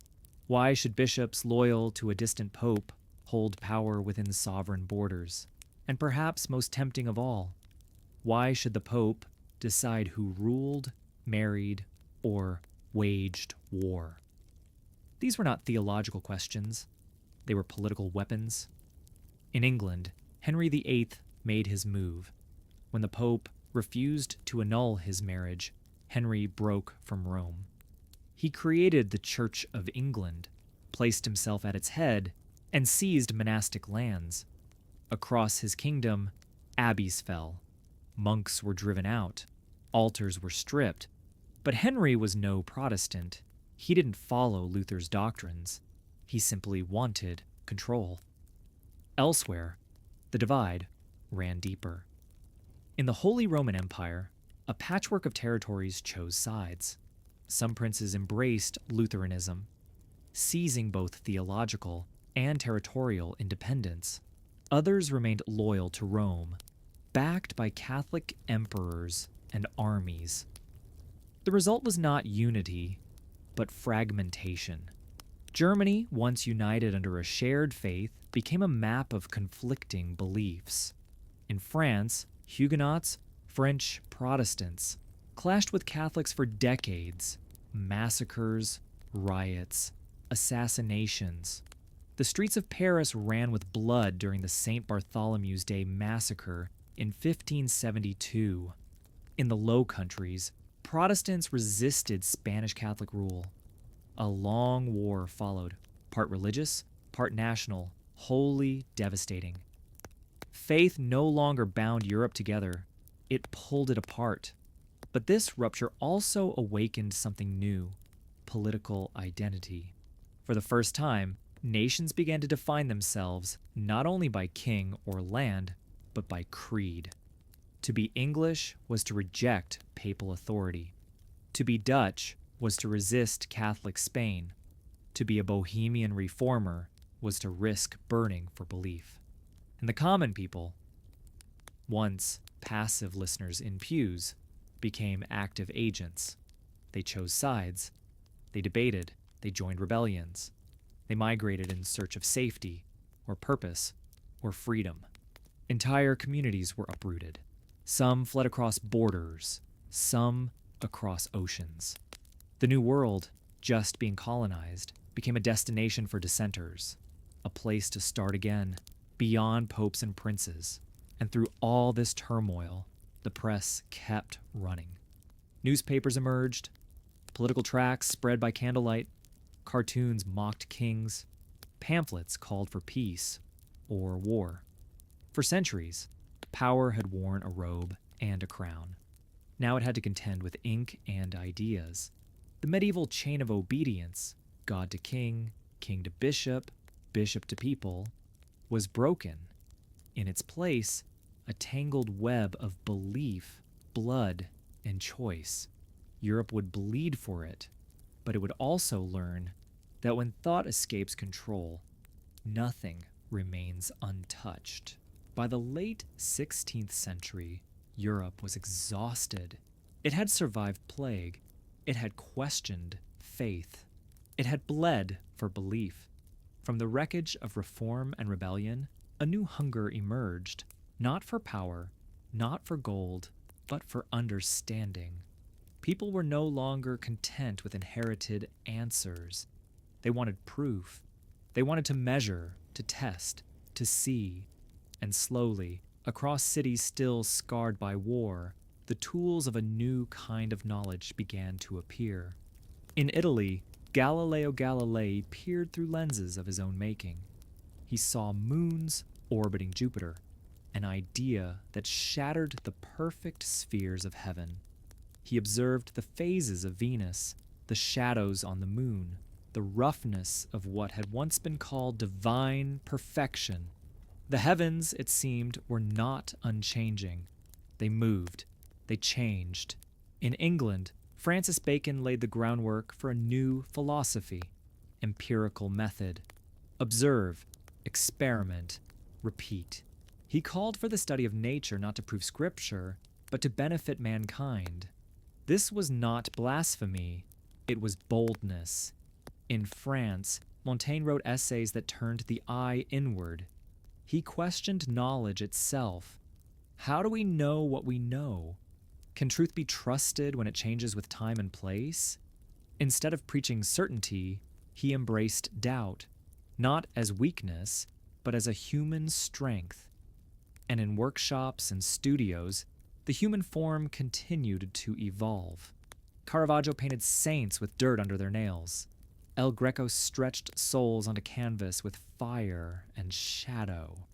Why should bishops loyal to a distant pope hold power within sovereign borders? And perhaps most tempting of all, why should the pope decide who ruled, married, or waged war? These were not theological questions. They were political weapons. In England, Henry VIII made his move. When the pope refused to annul his marriage, Henry broke from Rome. He created the Church of England, placed himself at its head, and seized monastic lands. Across his kingdom, abbeys fell. Monks were driven out. Altars were stripped. But Henry was no Protestant. He didn't follow Luther's doctrines. He simply wanted control. Elsewhere, the divide ran deeper. In the Holy Roman Empire, a patchwork of territories chose sides. Some princes embraced Lutheranism, seizing both theological and territorial independence. Others remained loyal to Rome, backed by Catholic emperors and armies. The result was not unity, but fragmentation. Germany, once united under a shared faith, became a map of conflicting beliefs. In France, Huguenots, French Protestants, clashed with Catholics for decades. Massacres, riots, assassinations. The streets of Paris ran with blood during the St. Bartholomew's Day massacre in 1572. In the Low Countries, Protestants resisted Spanish Catholic rule. A long war followed, part religious, part national, wholly devastating. Faith no longer bound Europe together, it pulled it apart. But this rupture also awakened something new: political identity. For the first time, nations began to define themselves not only by king or land, but by creed. To be English was to reject papal authority. To be Dutch was to resist Catholic Spain. To be a Bohemian reformer was to risk burning for belief. And the common people, once passive listeners in pews, became active agents. They chose sides. They debated. They joined rebellions. They migrated in search of safety, or purpose, or freedom. Entire communities were uprooted. Some fled across borders, some across oceans. The New World, just being colonized, became a destination for dissenters, a place to start again, beyond popes and princes. And through all this turmoil, the press kept running. Newspapers emerged, political tracts spread by candlelight, cartoons mocked kings, pamphlets called for peace or war. For centuries, power had worn a robe and a crown. Now it had to contend with ink and ideas. The medieval chain of obedience, God to king, king to bishop, bishop to people, was broken. In its place, a tangled web of belief, blood, and choice. Europe would bleed for it, but it would also learn that when thought escapes control, nothing remains untouched. By the late 16th century, Europe was exhausted. It had survived plague. It had questioned faith. It had bled for belief. From the wreckage of reform and rebellion, a new hunger emerged, not for power, not for gold, but for understanding. People were no longer content with inherited answers. They wanted proof. They wanted to measure, to test, to see. And slowly, across cities still scarred by war, the tools of a new kind of knowledge began to appear. In Italy, Galileo Galilei peered through lenses of his own making. He saw moons orbiting Jupiter, an idea that shattered the perfect spheres of heaven. He observed the phases of Venus, the shadows on the moon, the roughness of what had once been called divine perfection. The heavens, it seemed, were not unchanging. They moved. They changed. In England, Francis Bacon laid the groundwork for a new philosophy, empirical method. Observe, experiment, repeat. He called for the study of nature not to prove scripture, but to benefit mankind. This was not blasphemy. It was boldness. In France, Montaigne wrote essays that turned the eye inward. He questioned knowledge itself. How do we know what we know? Can truth be trusted when it changes with time and place? Instead of preaching certainty, he embraced doubt, not as weakness, but as a human strength. And in workshops and studios, the human form continued to evolve. Caravaggio painted saints with dirt under their nails. El Greco stretched souls onto canvas with fire and shadow.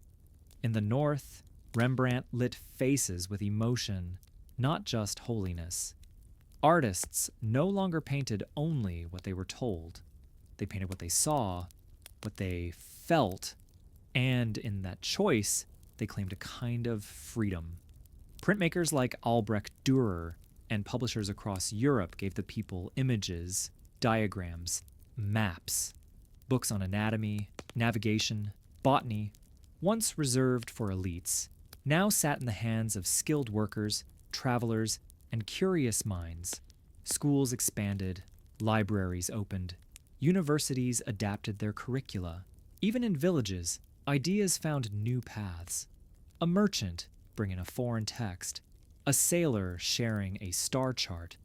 In the north, Rembrandt lit faces with emotion, not just holiness. Artists no longer painted only what they were told. They painted what they saw, what they felt, and in that choice, they claimed a kind of freedom. Printmakers like Albrecht Dürer and publishers across Europe gave the people images, diagrams, maps, books on anatomy, navigation, botany, once reserved for elites, now sat in the hands of skilled workers, travelers, and curious minds. Schools expanded, libraries opened, universities adapted their curricula. Even in villages, ideas found new paths. A merchant bringing a foreign text, a sailor sharing a star chart,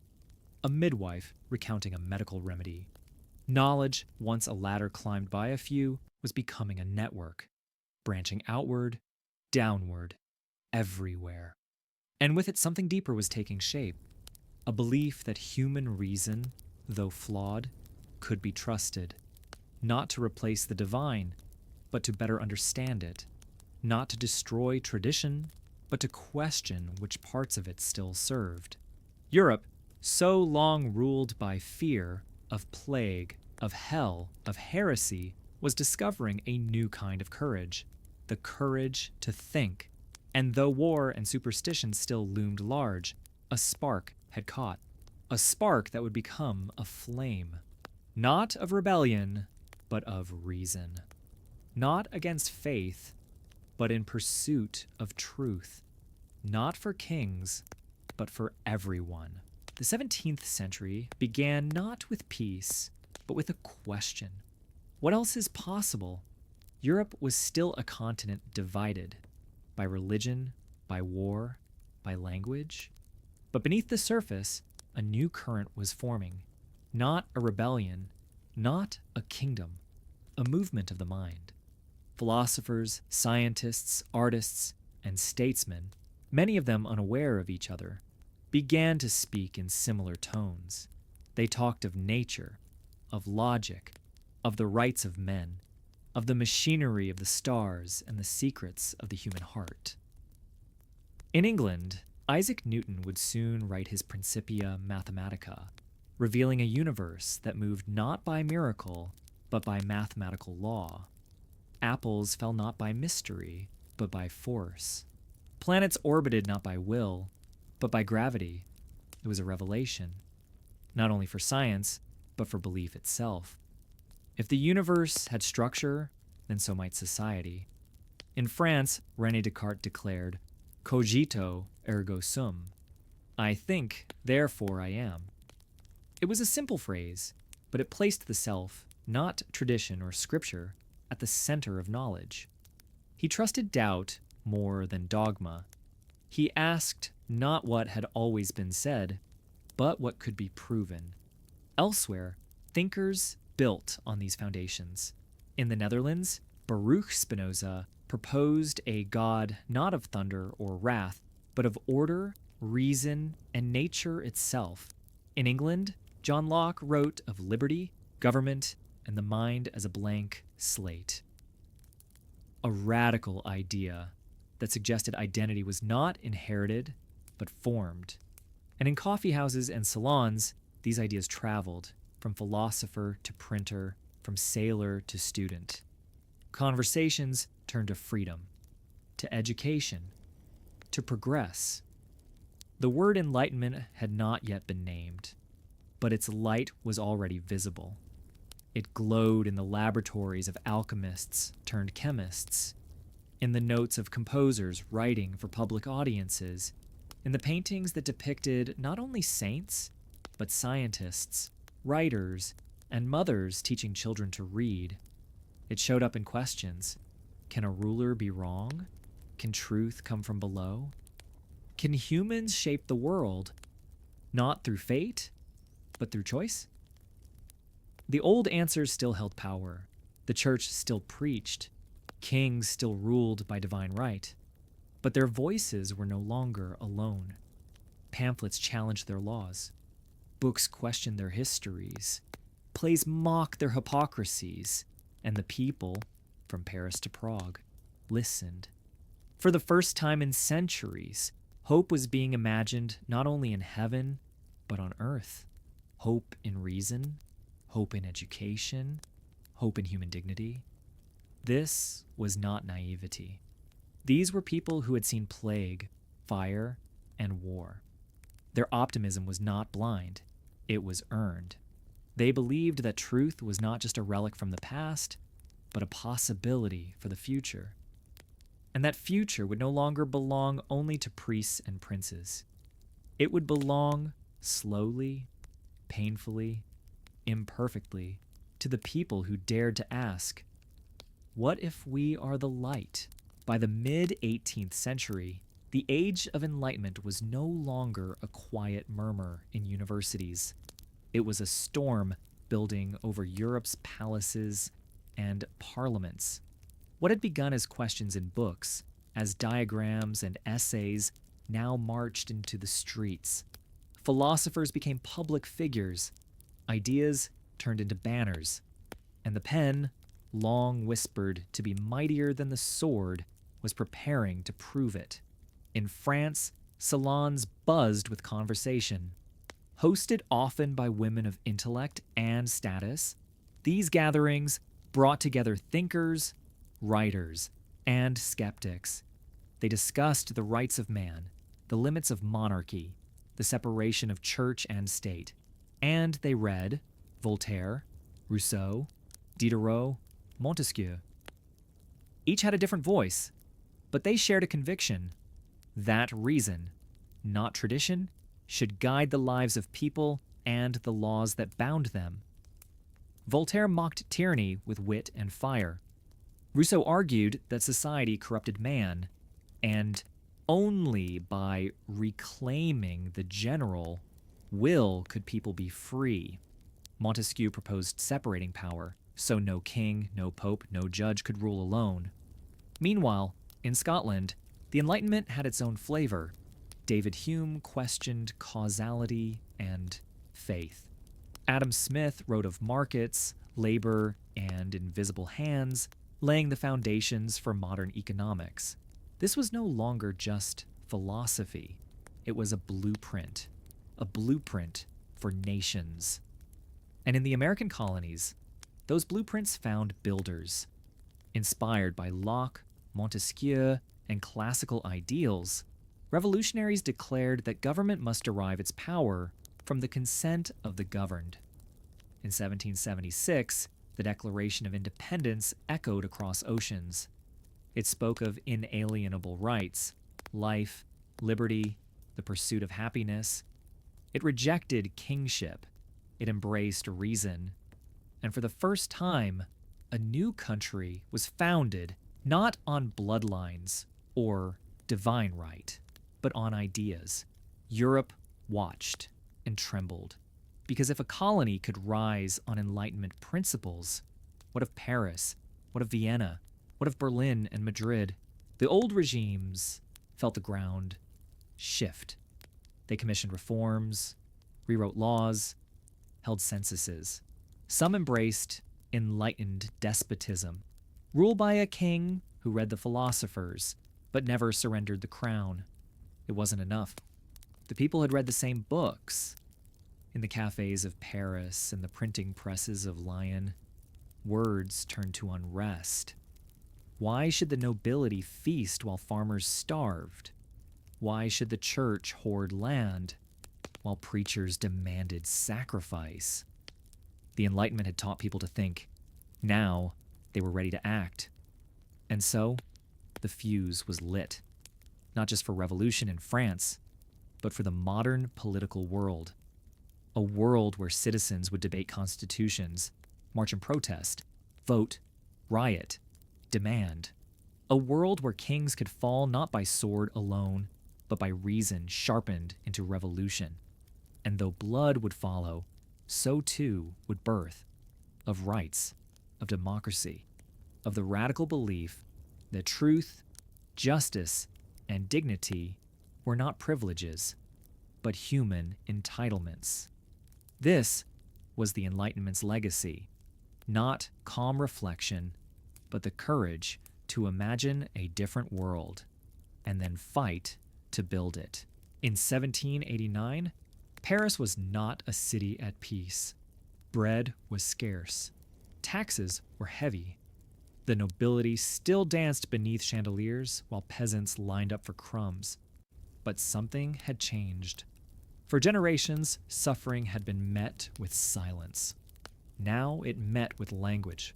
a midwife recounting a medical remedy. Knowledge, once a ladder climbed by a few, was becoming a network, branching outward, downward, everywhere. And with it, something deeper was taking shape, a belief that human reason, though flawed, could be trusted, not to replace the divine, but to better understand it, not to destroy tradition, but to question which parts of it still served. Europe, so long ruled by fear of plague, of hell, of heresy, was discovering a new kind of courage, the courage to think. And though war and superstition still loomed large, a spark had caught, a spark that would become a flame, not of rebellion, but of reason, not against faith, but in pursuit of truth, not for kings, but for everyone. The 17th century began not with peace, but with a question. What else is possible? Europe was still a continent divided by religion, by war, by language. But beneath the surface, a new current was forming. Not a rebellion, not a kingdom, a movement of the mind. Philosophers, scientists, artists, and statesmen, many of them unaware of each other, began to speak in similar tones. They talked of nature, of logic, of the rights of men, of the machinery of the stars and the secrets of the human heart. In England, Isaac Newton would soon write his Principia Mathematica, revealing a universe that moved not by miracle, but by mathematical law. Apples fell not by mystery, but by force. Planets orbited not by will, but by gravity. It was a revelation, not only for science, but for belief itself. If the universe had structure, then so might society. In France, René Descartes declared, "Cogito ergo sum." I think, therefore I am. It was a simple phrase, but it placed the self, not tradition or scripture, at the center of knowledge. He trusted doubt more than dogma. He asked not what had always been said, but what could be proven. Elsewhere, thinkers built on these foundations. In the Netherlands, Baruch Spinoza proposed a God not of thunder or wrath, but of order, reason, and nature itself. In England, John Locke wrote of liberty, government, and the mind as a blank slate. A radical idea that suggested identity was not inherited, but formed. And in coffee houses and salons, these ideas traveled from philosopher to printer, from sailor to student. Conversations turned to freedom, to education, to progress. The word enlightenment had not yet been named, but its light was already visible. It glowed in the laboratories of alchemists turned chemists, in the notes of composers writing for public audiences, in the paintings that depicted not only saints, but scientists, writers, and mothers teaching children to read. It showed up in questions. Can a ruler be wrong? Can truth come from below? Can humans shape the world, not through fate, but through choice? The old answers still held power. The church still preached. Kings still ruled by divine right. But their voices were no longer alone. Pamphlets challenged their laws. Books questioned their histories. Plays mocked their hypocrisies. And the people, from Paris to Prague, listened. For the first time in centuries, hope was being imagined not only in heaven, but on earth. Hope in reason, hope in education, hope in human dignity. This was not naivety. These were people who had seen plague, fire, and war. Their optimism was not blind. It was earned. They believed that truth was not just a relic from the past, but a possibility for the future. And that future would no longer belong only to priests and princes. It would belong slowly, painfully, imperfectly to the people who dared to ask, what if we are the light? By the mid-18th century, the Age of Enlightenment was no longer a quiet murmur in universities. It was a storm building over Europe's palaces and parliaments. What had begun as questions in books, as diagrams and essays, now marched into the streets. Philosophers became public figures. Ideas turned into banners. And the pen, long whispered to be mightier than the sword, was preparing to prove it. In France, salons buzzed with conversation. Hosted often by women of intellect and status, these gatherings brought together thinkers, writers, and skeptics. They discussed the rights of man, the limits of monarchy, the separation of church and state, and they read Voltaire, Rousseau, Diderot, Montesquieu. Each had a different voice, but they shared a conviction that reason, not tradition, should guide the lives of people and the laws that bound them. Voltaire mocked tyranny with wit and fire. Rousseau argued that society corrupted man, and only by reclaiming the general will could people be free. Montesquieu proposed separating power, so no king, no pope, no judge could rule alone. Meanwhile, in Scotland, the Enlightenment had its own flavor. David Hume questioned causality and faith. Adam Smith wrote of markets, labor, and invisible hands, laying the foundations for modern economics. This was no longer just philosophy. It was a blueprint for nations. And in the American colonies, those blueprints found builders. Inspired by Locke, Montesquieu, and classical ideals, revolutionaries declared that government must derive its power from the consent of the governed. In 1776, the Declaration of Independence echoed across oceans. It spoke of inalienable rights, life, liberty, the pursuit of happiness. It rejected kingship. It embraced reason. And for the first time, a new country was founded not on bloodlines or divine right, but on ideas. Europe watched and trembled. Because if a colony could rise on Enlightenment principles, what of Paris? What of Vienna? What of Berlin and Madrid? The old regimes felt the ground shift. They commissioned reforms, rewrote laws, held censuses. Some embraced enlightened despotism, ruled by a king who read the philosophers, but never surrendered the crown. It wasn't enough. The people had read the same books. In the cafes of Paris and the printing presses of Lyon, words turned to unrest. Why should the nobility feast while farmers starved? Why should the church hoard land while preachers demanded sacrifice? The Enlightenment had taught people to think. Now they were ready to act. And so, the fuse was lit. Not just for revolution in France, but for the modern political world. A world where citizens would debate constitutions, march and protest, vote, riot, demand. A world where kings could fall not by sword alone, but by reason sharpened into revolution. And though blood would follow, so too would birth of rights, of democracy, of the radical belief that truth, justice, and dignity were not privileges, but human entitlements. This was the Enlightenment's legacy, not calm reflection, but the courage to imagine a different world and then fight to build it. In 1789, Paris was not a city at peace. Bread was scarce. Taxes were heavy. The nobility still danced beneath chandeliers while peasants lined up for crumbs. But something had changed. For generations, suffering had been met with silence. Now it met with language.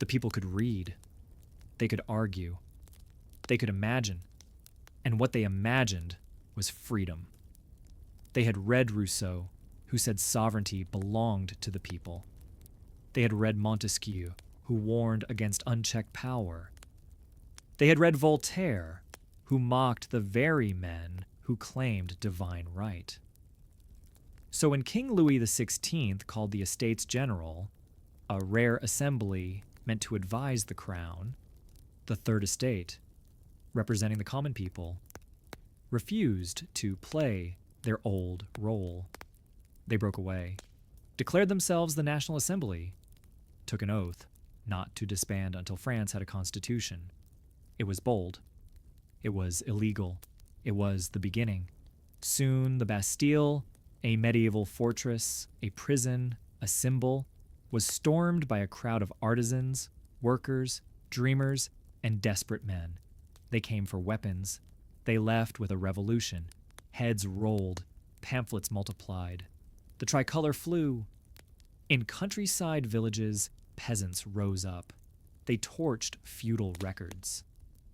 The people could read. They could argue. They could imagine, and what they imagined was freedom. They had read Rousseau, who said sovereignty belonged to the people. They had read Montesquieu, who warned against unchecked power. They had read Voltaire, who mocked the very men who claimed divine right. So when King Louis XVI called the Estates General, a rare assembly meant to advise the crown, the Third Estate, representing the common people, refused to play their old role. They broke away, declared themselves the National Assembly, took an oath not to disband until France had a constitution. It was bold. It was illegal. It was the beginning. Soon the Bastille, a medieval fortress, a prison, a symbol, was stormed by a crowd of artisans, workers, dreamers, and desperate men. They came for weapons. They left with a revolution. Heads rolled. Pamphlets multiplied. The tricolor flew. In countryside villages, peasants rose up. They torched feudal records.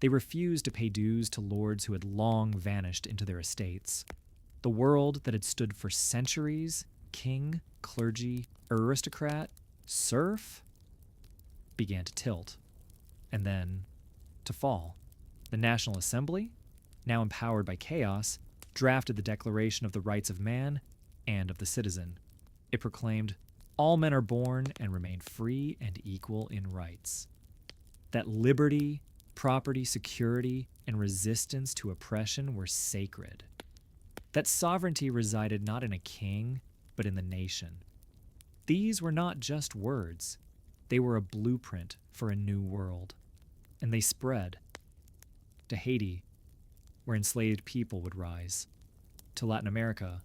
They refused to pay dues to lords who had long vanished into their estates. The world that had stood for centuries, king, clergy, aristocrat, serf, began to tilt, and then to fall. The National Assembly, now empowered by chaos, drafted the Declaration of the Rights of Man and of the Citizen. It proclaimed, all men are born and remain free and equal in rights. That liberty, property, security, and resistance to oppression were sacred. That sovereignty resided not in a king, but in the nation. These were not just words. They were a blueprint for a new world. And they spread to Haiti, where enslaved people would rise, to Latin America,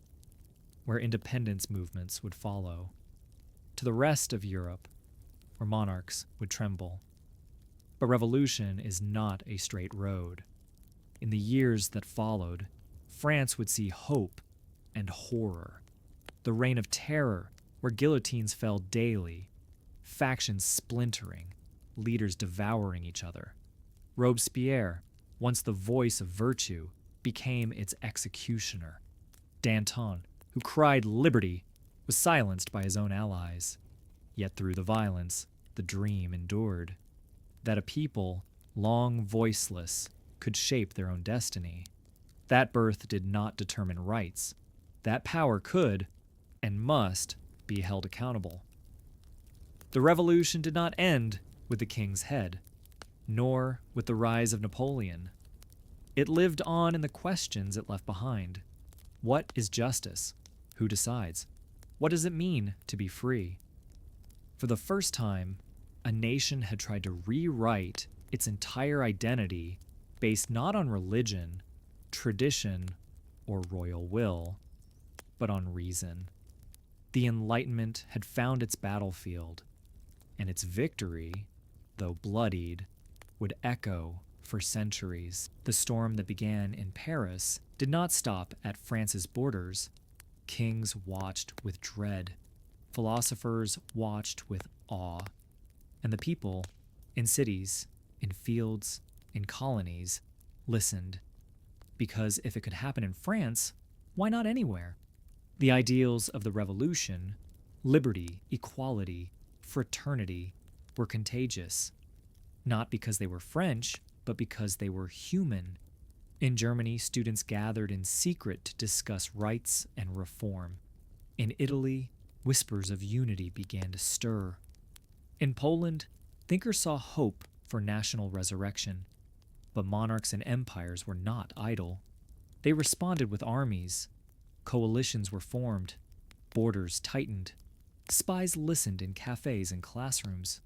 where independence movements would follow, to the rest of Europe, where monarchs would tremble. But revolution is not a straight road. In the years that followed, France would see hope and horror. The reign of terror, where guillotines fell daily, factions splintering, leaders devouring each other. Robespierre, once the voice of virtue, became its executioner. Danton, who cried liberty, was silenced by his own allies. Yet through the violence, the dream endured, that a people, long voiceless, could shape their own destiny. That birth did not determine rights. That power could, and must, be held accountable. The revolution did not end with the king's head, nor with the rise of Napoleon. It lived on in the questions it left behind. What is justice? Who decides? What does it mean to be free? For the first time, a nation had tried to rewrite its entire identity based not on religion, tradition, or royal will, but on reason. The Enlightenment had found its battlefield, and its victory, though bloodied, would echo for centuries. The storm that began in Paris did not stop at France's borders. Kings watched with dread. Philosophers watched with awe. And the people, in cities, in fields, in colonies, listened. Because if it could happen in France, why not anywhere? The ideals of the revolution, liberty, equality, fraternity, were contagious. Not because they were French, but because they were human. In Germany, students gathered in secret to discuss rights and reform. In Italy, whispers of unity began to stir. In Poland, thinkers saw hope for national resurrection. But monarchs and empires were not idle. They responded with armies. Coalitions were formed. Borders tightened. Spies listened in cafes and classrooms.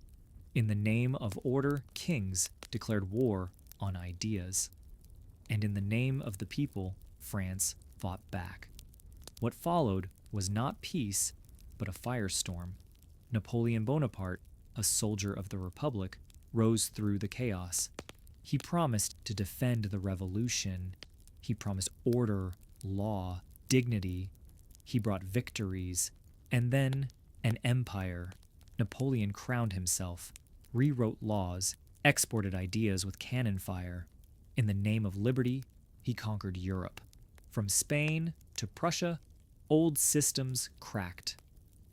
In the name of order, kings declared war on ideas. And in the name of the people, France fought back. What followed was not peace, but a firestorm. Napoleon Bonaparte, a soldier of the Republic, rose through the chaos. He promised to defend the revolution. He promised order, law, dignity. He brought victories. And then an empire. Napoleon crowned himself, rewrote laws, exported ideas with cannon fire. In the name of liberty, he conquered Europe. From Spain to Prussia, old systems cracked.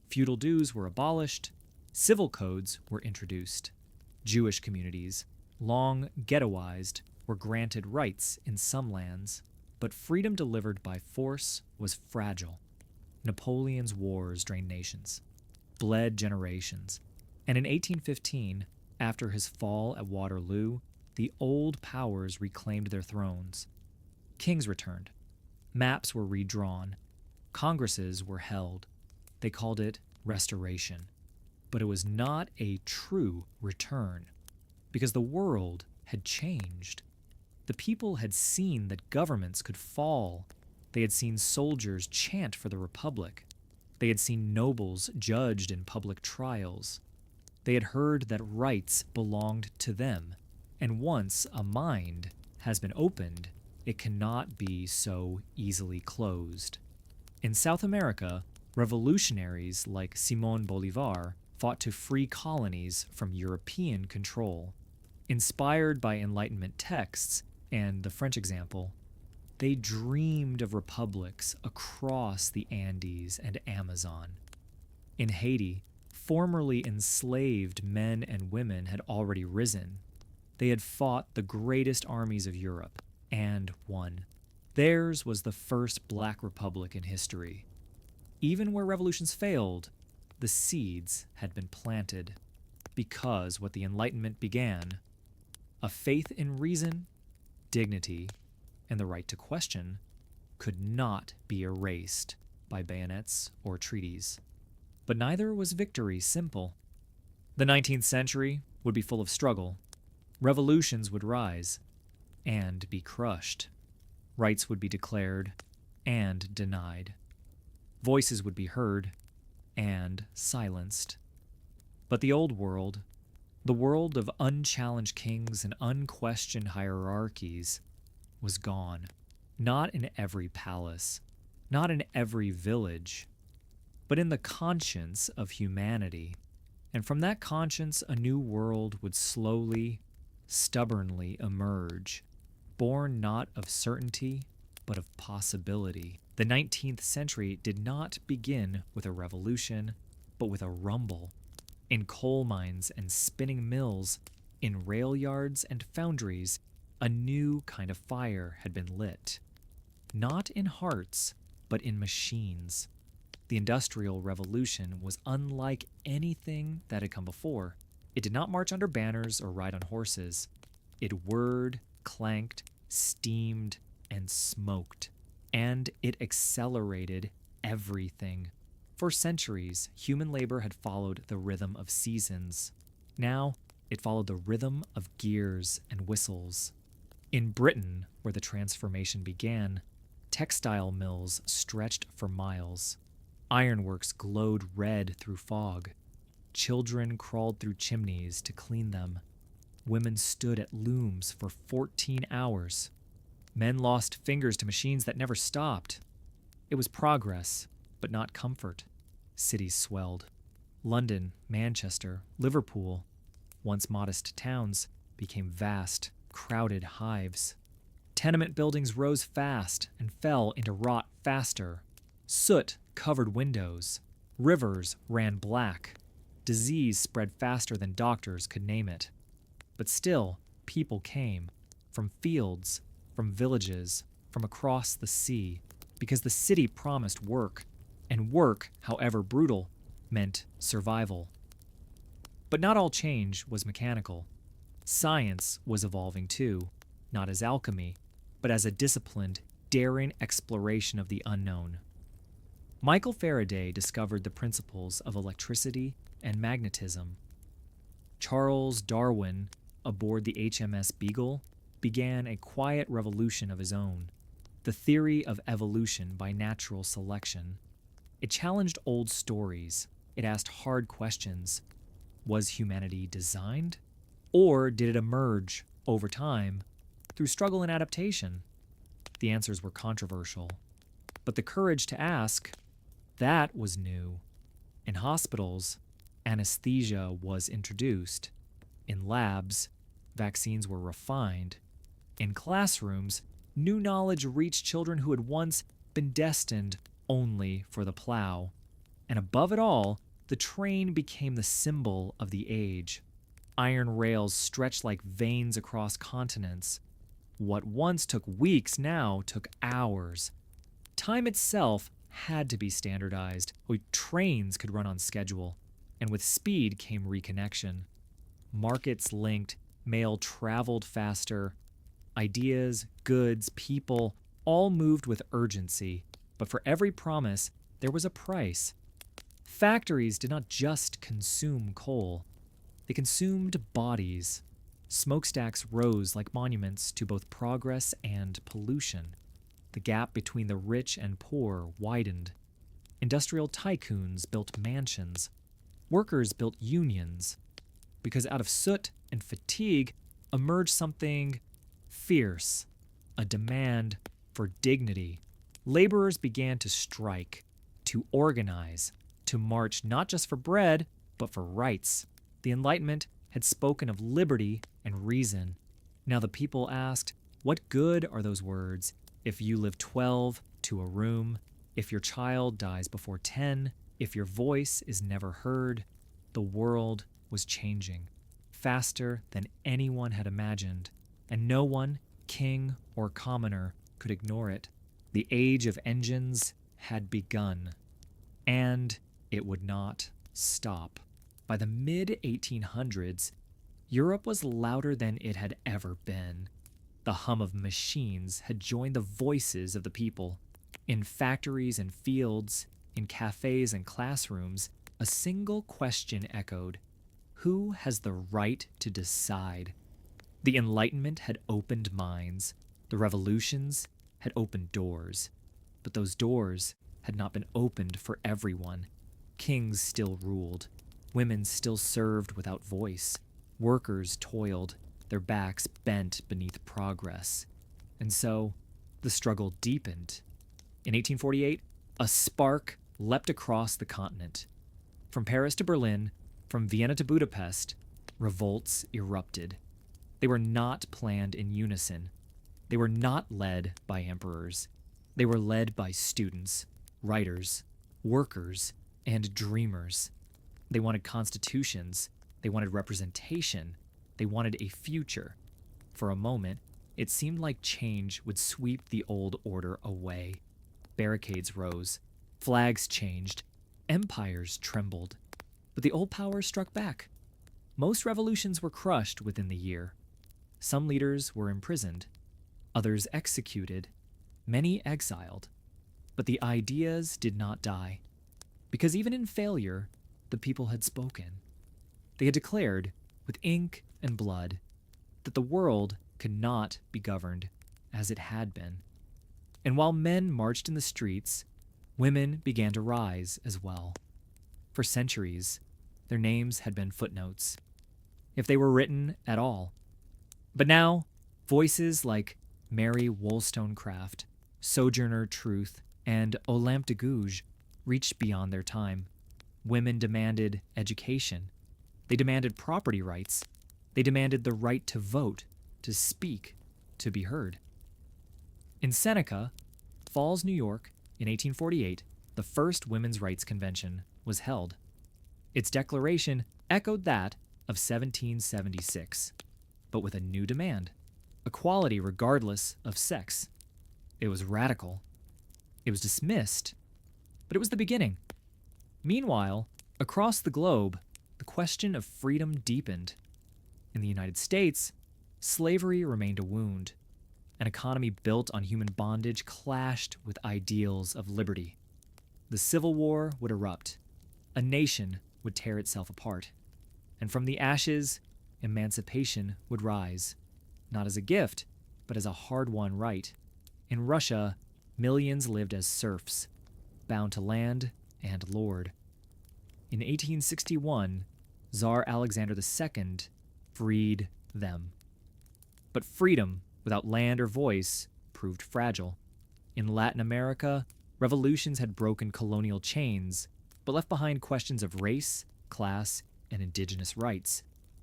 Feudal dues were abolished. Civil codes were introduced. Jewish communities, long ghettoized, were granted rights in some lands, but freedom delivered by force was fragile. Napoleon's wars drained nations, bled generations, and in 1815, after his fall at Waterloo, the old powers reclaimed their thrones. Kings returned. Maps were redrawn. Congresses were held. They called it restoration. But it was not a true return, because the world had changed. The people had seen that governments could fall. They had seen soldiers chant for the Republic. They had seen nobles judged in public trials. They had heard that rights belonged to them, and once a mind has been opened, it cannot be so easily closed. In South America, revolutionaries like Simón Bolívar fought to free colonies from European control. Inspired by Enlightenment texts and the French example, they dreamed of republics across the Andes and Amazon. In Haiti, formerly enslaved men and women had already risen. They had fought the greatest armies of Europe and won. Theirs was the first Black Republic in history. Even where revolutions failed, the seeds had been planted, because what the Enlightenment began, a faith in reason, dignity, and the right to question, could not be erased by bayonets or treaties. But neither was victory simple. The 19th century would be full of struggle. Revolutions would rise and be crushed. Rights would be declared and denied. Voices would be heard and silenced. But the old world, the world of unchallenged kings and unquestioned hierarchies, was gone. Not in every palace, not in every village, but in the conscience of humanity. And from that conscience, a new world would slowly, stubbornly emerge, born not of certainty, but of possibility. The 19th century did not begin with a revolution, but with a rumble. In coal mines and spinning mills, in rail yards and foundries, a new kind of fire had been lit. Not in hearts, but in machines. The Industrial Revolution was unlike anything that had come before. It did not march under banners or ride on horses. It whirred, clanked, steamed, and smoked. And it accelerated everything. For centuries, human labor had followed the rhythm of seasons. Now, it followed the rhythm of gears and whistles. In Britain, where the transformation began, textile mills stretched for miles. Ironworks glowed red through fog. Children crawled through chimneys to clean them. Women stood at looms for 14 hours. Men lost fingers to machines that never stopped. It was progress, but not comfort. Cities swelled. London, Manchester, Liverpool, once modest towns, became vast, crowded hives. Tenement buildings rose fast and fell into rot faster. Soot covered windows. Rivers ran black. Disease spread faster than doctors could name it. But still, people came, from fields, from villages, from across the sea, because the city promised work, and work, however brutal, meant survival. But not all change was mechanical. Science was evolving too, not as alchemy, but as a disciplined, daring exploration of the unknown. Michael Faraday discovered the principles of electricity and magnetism. Charles Darwin, aboard the HMS Beagle, began a quiet revolution of his own, the theory of evolution by natural selection. It challenged old stories. It asked hard questions. Was humanity designed? Or did it emerge, over time, through struggle and adaptation? The answers were controversial. But the courage to ask, that was new. In hospitals, anesthesia was introduced. In labs, vaccines were refined. In classrooms, new knowledge reached children who had once been destined only for the plow. And above it all, the train became the symbol of the age. Iron rails stretched like veins across continents. What once took weeks now took hours. Time itself had to be standardized, so trains could run on schedule, and with speed came reconnection. Markets linked, mail traveled faster. Ideas, goods, people all moved with urgency, but for every promise, there was a price. Factories did not just consume coal, they consumed bodies. Smokestacks rose like monuments to both progress and pollution. The gap between the rich and poor widened. Industrial tycoons built mansions. Workers built unions. Because out of soot and fatigue emerged something fierce, a demand for dignity. Laborers began to strike, to organize, to march not just for bread, but for rights. The Enlightenment had spoken of liberty and reason. Now the people asked, what good are those words if you live 12 to a room, if your child dies before 10, if your voice is never heard? The world was changing, faster than anyone had imagined, and no one, king or commoner, could ignore it. The age of engines had begun, and it would not stop. By the mid-1800s, Europe was louder than it had ever been. The hum of machines had joined the voices of the people. In factories and fields, in cafes and classrooms, a single question echoed: who has the right to decide? The Enlightenment had opened minds. The revolutions had opened doors. But those doors had not been opened for everyone. Kings still ruled. Women still served without voice. Workers toiled, their backs bent beneath progress. And so, the struggle deepened. In 1848, a spark leapt across the continent. From Paris to Berlin, from Vienna to Budapest, revolts erupted. They were not planned in unison. They were not led by emperors. They were led by students, writers, workers, and dreamers. They wanted constitutions. They wanted representation. They wanted a future. For a moment, it seemed like change would sweep the old order away. Barricades rose. Flags changed. Empires trembled. But the old power struck back. Most revolutions were crushed within the year. Some leaders were imprisoned. Others executed. Many exiled. But the ideas did not die. Because even in failure, the people had spoken. They had declared, with ink and blood, that the world could not be governed as it had been. And while men marched in the streets, women began to rise as well. For centuries, their names had been footnotes, if they were written at all. But now, voices like Mary Wollstonecraft, Sojourner Truth, and Olympe de Gouges reached beyond their time. Women demanded education. They demanded property rights. They demanded the right to vote, to speak, to be heard. In Seneca, Falls, New York, in 1848, the first Women's Rights Convention was held. Its declaration echoed that of 1776, but with a new demand: equality regardless of sex. It was radical. It was dismissed, but it was the beginning. Meanwhile, across the globe, the question of freedom deepened. In the United States, slavery remained a wound. An economy built on human bondage clashed with ideals of liberty. The Civil War would erupt. A nation would tear itself apart. And from the ashes, emancipation would rise, not as a gift, but as a hard-won right. In Russia, millions lived as serfs, bound to land and lord. In 1861, Tsar Alexander II freed them. But freedom without land or voice proved fragile. In Latin America, revolutions had broken colonial chains, but left behind questions of race, class, and indigenous rights.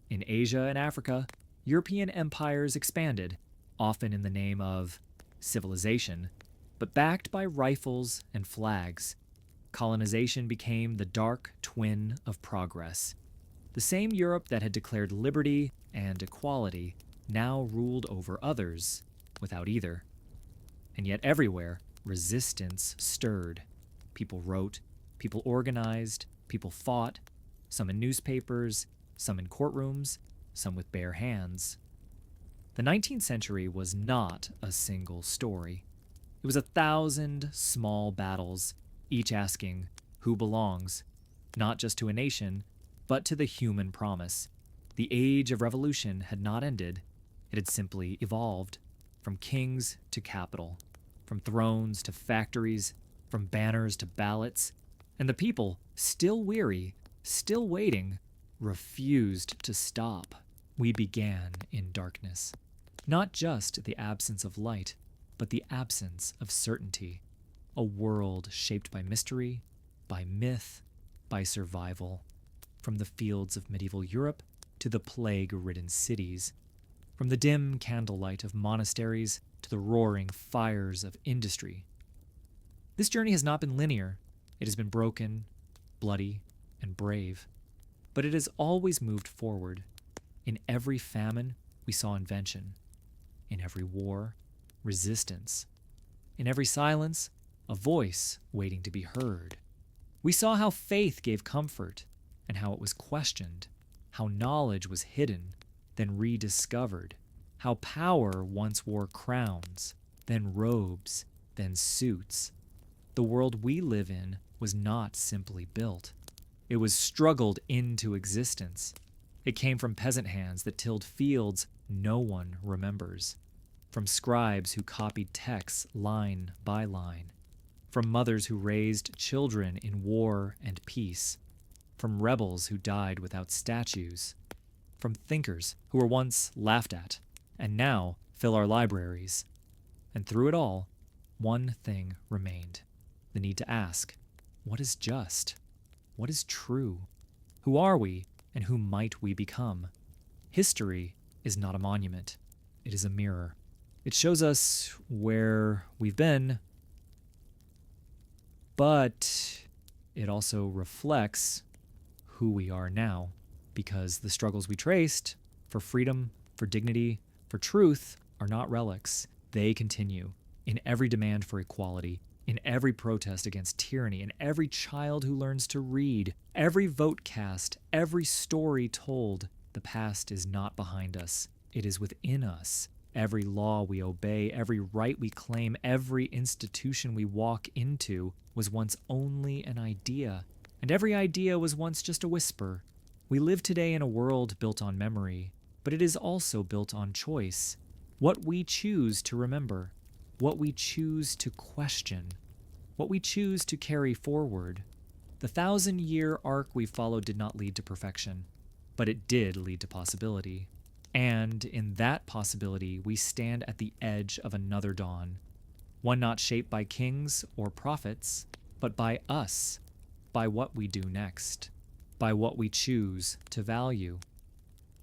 In Asia and Africa, European empires expanded, often in the name of civilization, but backed by rifles and flags. Colonization became the dark twin of progress. The same Europe that had declared liberty and equality now ruled over others without either. And yet everywhere, resistance stirred. People wrote, people organized, people fought, some in newspapers, some in courtrooms, some with bare hands. The 19th century was not a single story. It was 1,000 small battles, each asking who belongs, not just to a nation, but to the human promise. The age of revolution had not ended. It had simply evolved, from kings to capital, from thrones to factories, from banners to ballots, and the people, still weary, still waiting, refused to stop. We began in darkness. Not just the absence of light, but the absence of certainty. A world shaped by mystery, by myth, by survival. From the fields of medieval Europe to the plague-ridden cities. From the dim candlelight of monasteries to the roaring fires of industry. This journey has not been linear. It has been broken, bloody, and brave. But it has always moved forward. In every famine, we saw invention. In every war, resistance. In every silence, a voice waiting to be heard. We saw how faith gave comfort and how it was questioned, how knowledge was hidden, then rediscovered, how power once wore crowns, then robes, then suits. The world we live in was not simply built. It was struggled into existence. It came from peasant hands that tilled fields no one remembers, from scribes who copied texts line by line, from mothers who raised children in war and peace, from rebels who died without statues, from thinkers who were once laughed at and now fill our libraries. And through it all, one thing remained: the need to ask, what is just? What is true? Who are we, and who might we become? History is not a monument. It is a mirror. It shows us where we've been, but it also reflects who we are now, because the struggles we traced for freedom, for dignity, for truth are not relics. They continue in every demand for equality, in every protest against tyranny, in every child who learns to read, every vote cast, every story told. The past is not behind us. It is within us. Every law we obey, every right we claim, every institution we walk into was once only an idea, and every idea was once just a whisper. We live today in a world built on memory, but it is also built on choice. What we choose to remember, what we choose to question, what we choose to carry forward. The 1,000-year arc we followed did not lead to perfection, but it did lead to possibility. And in that possibility, we stand at the edge of another dawn, one not shaped by kings or prophets, but by us, by what we do next, by what we choose to value,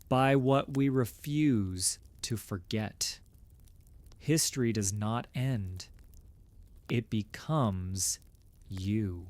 by what we refuse to forget. History does not end. It becomes you.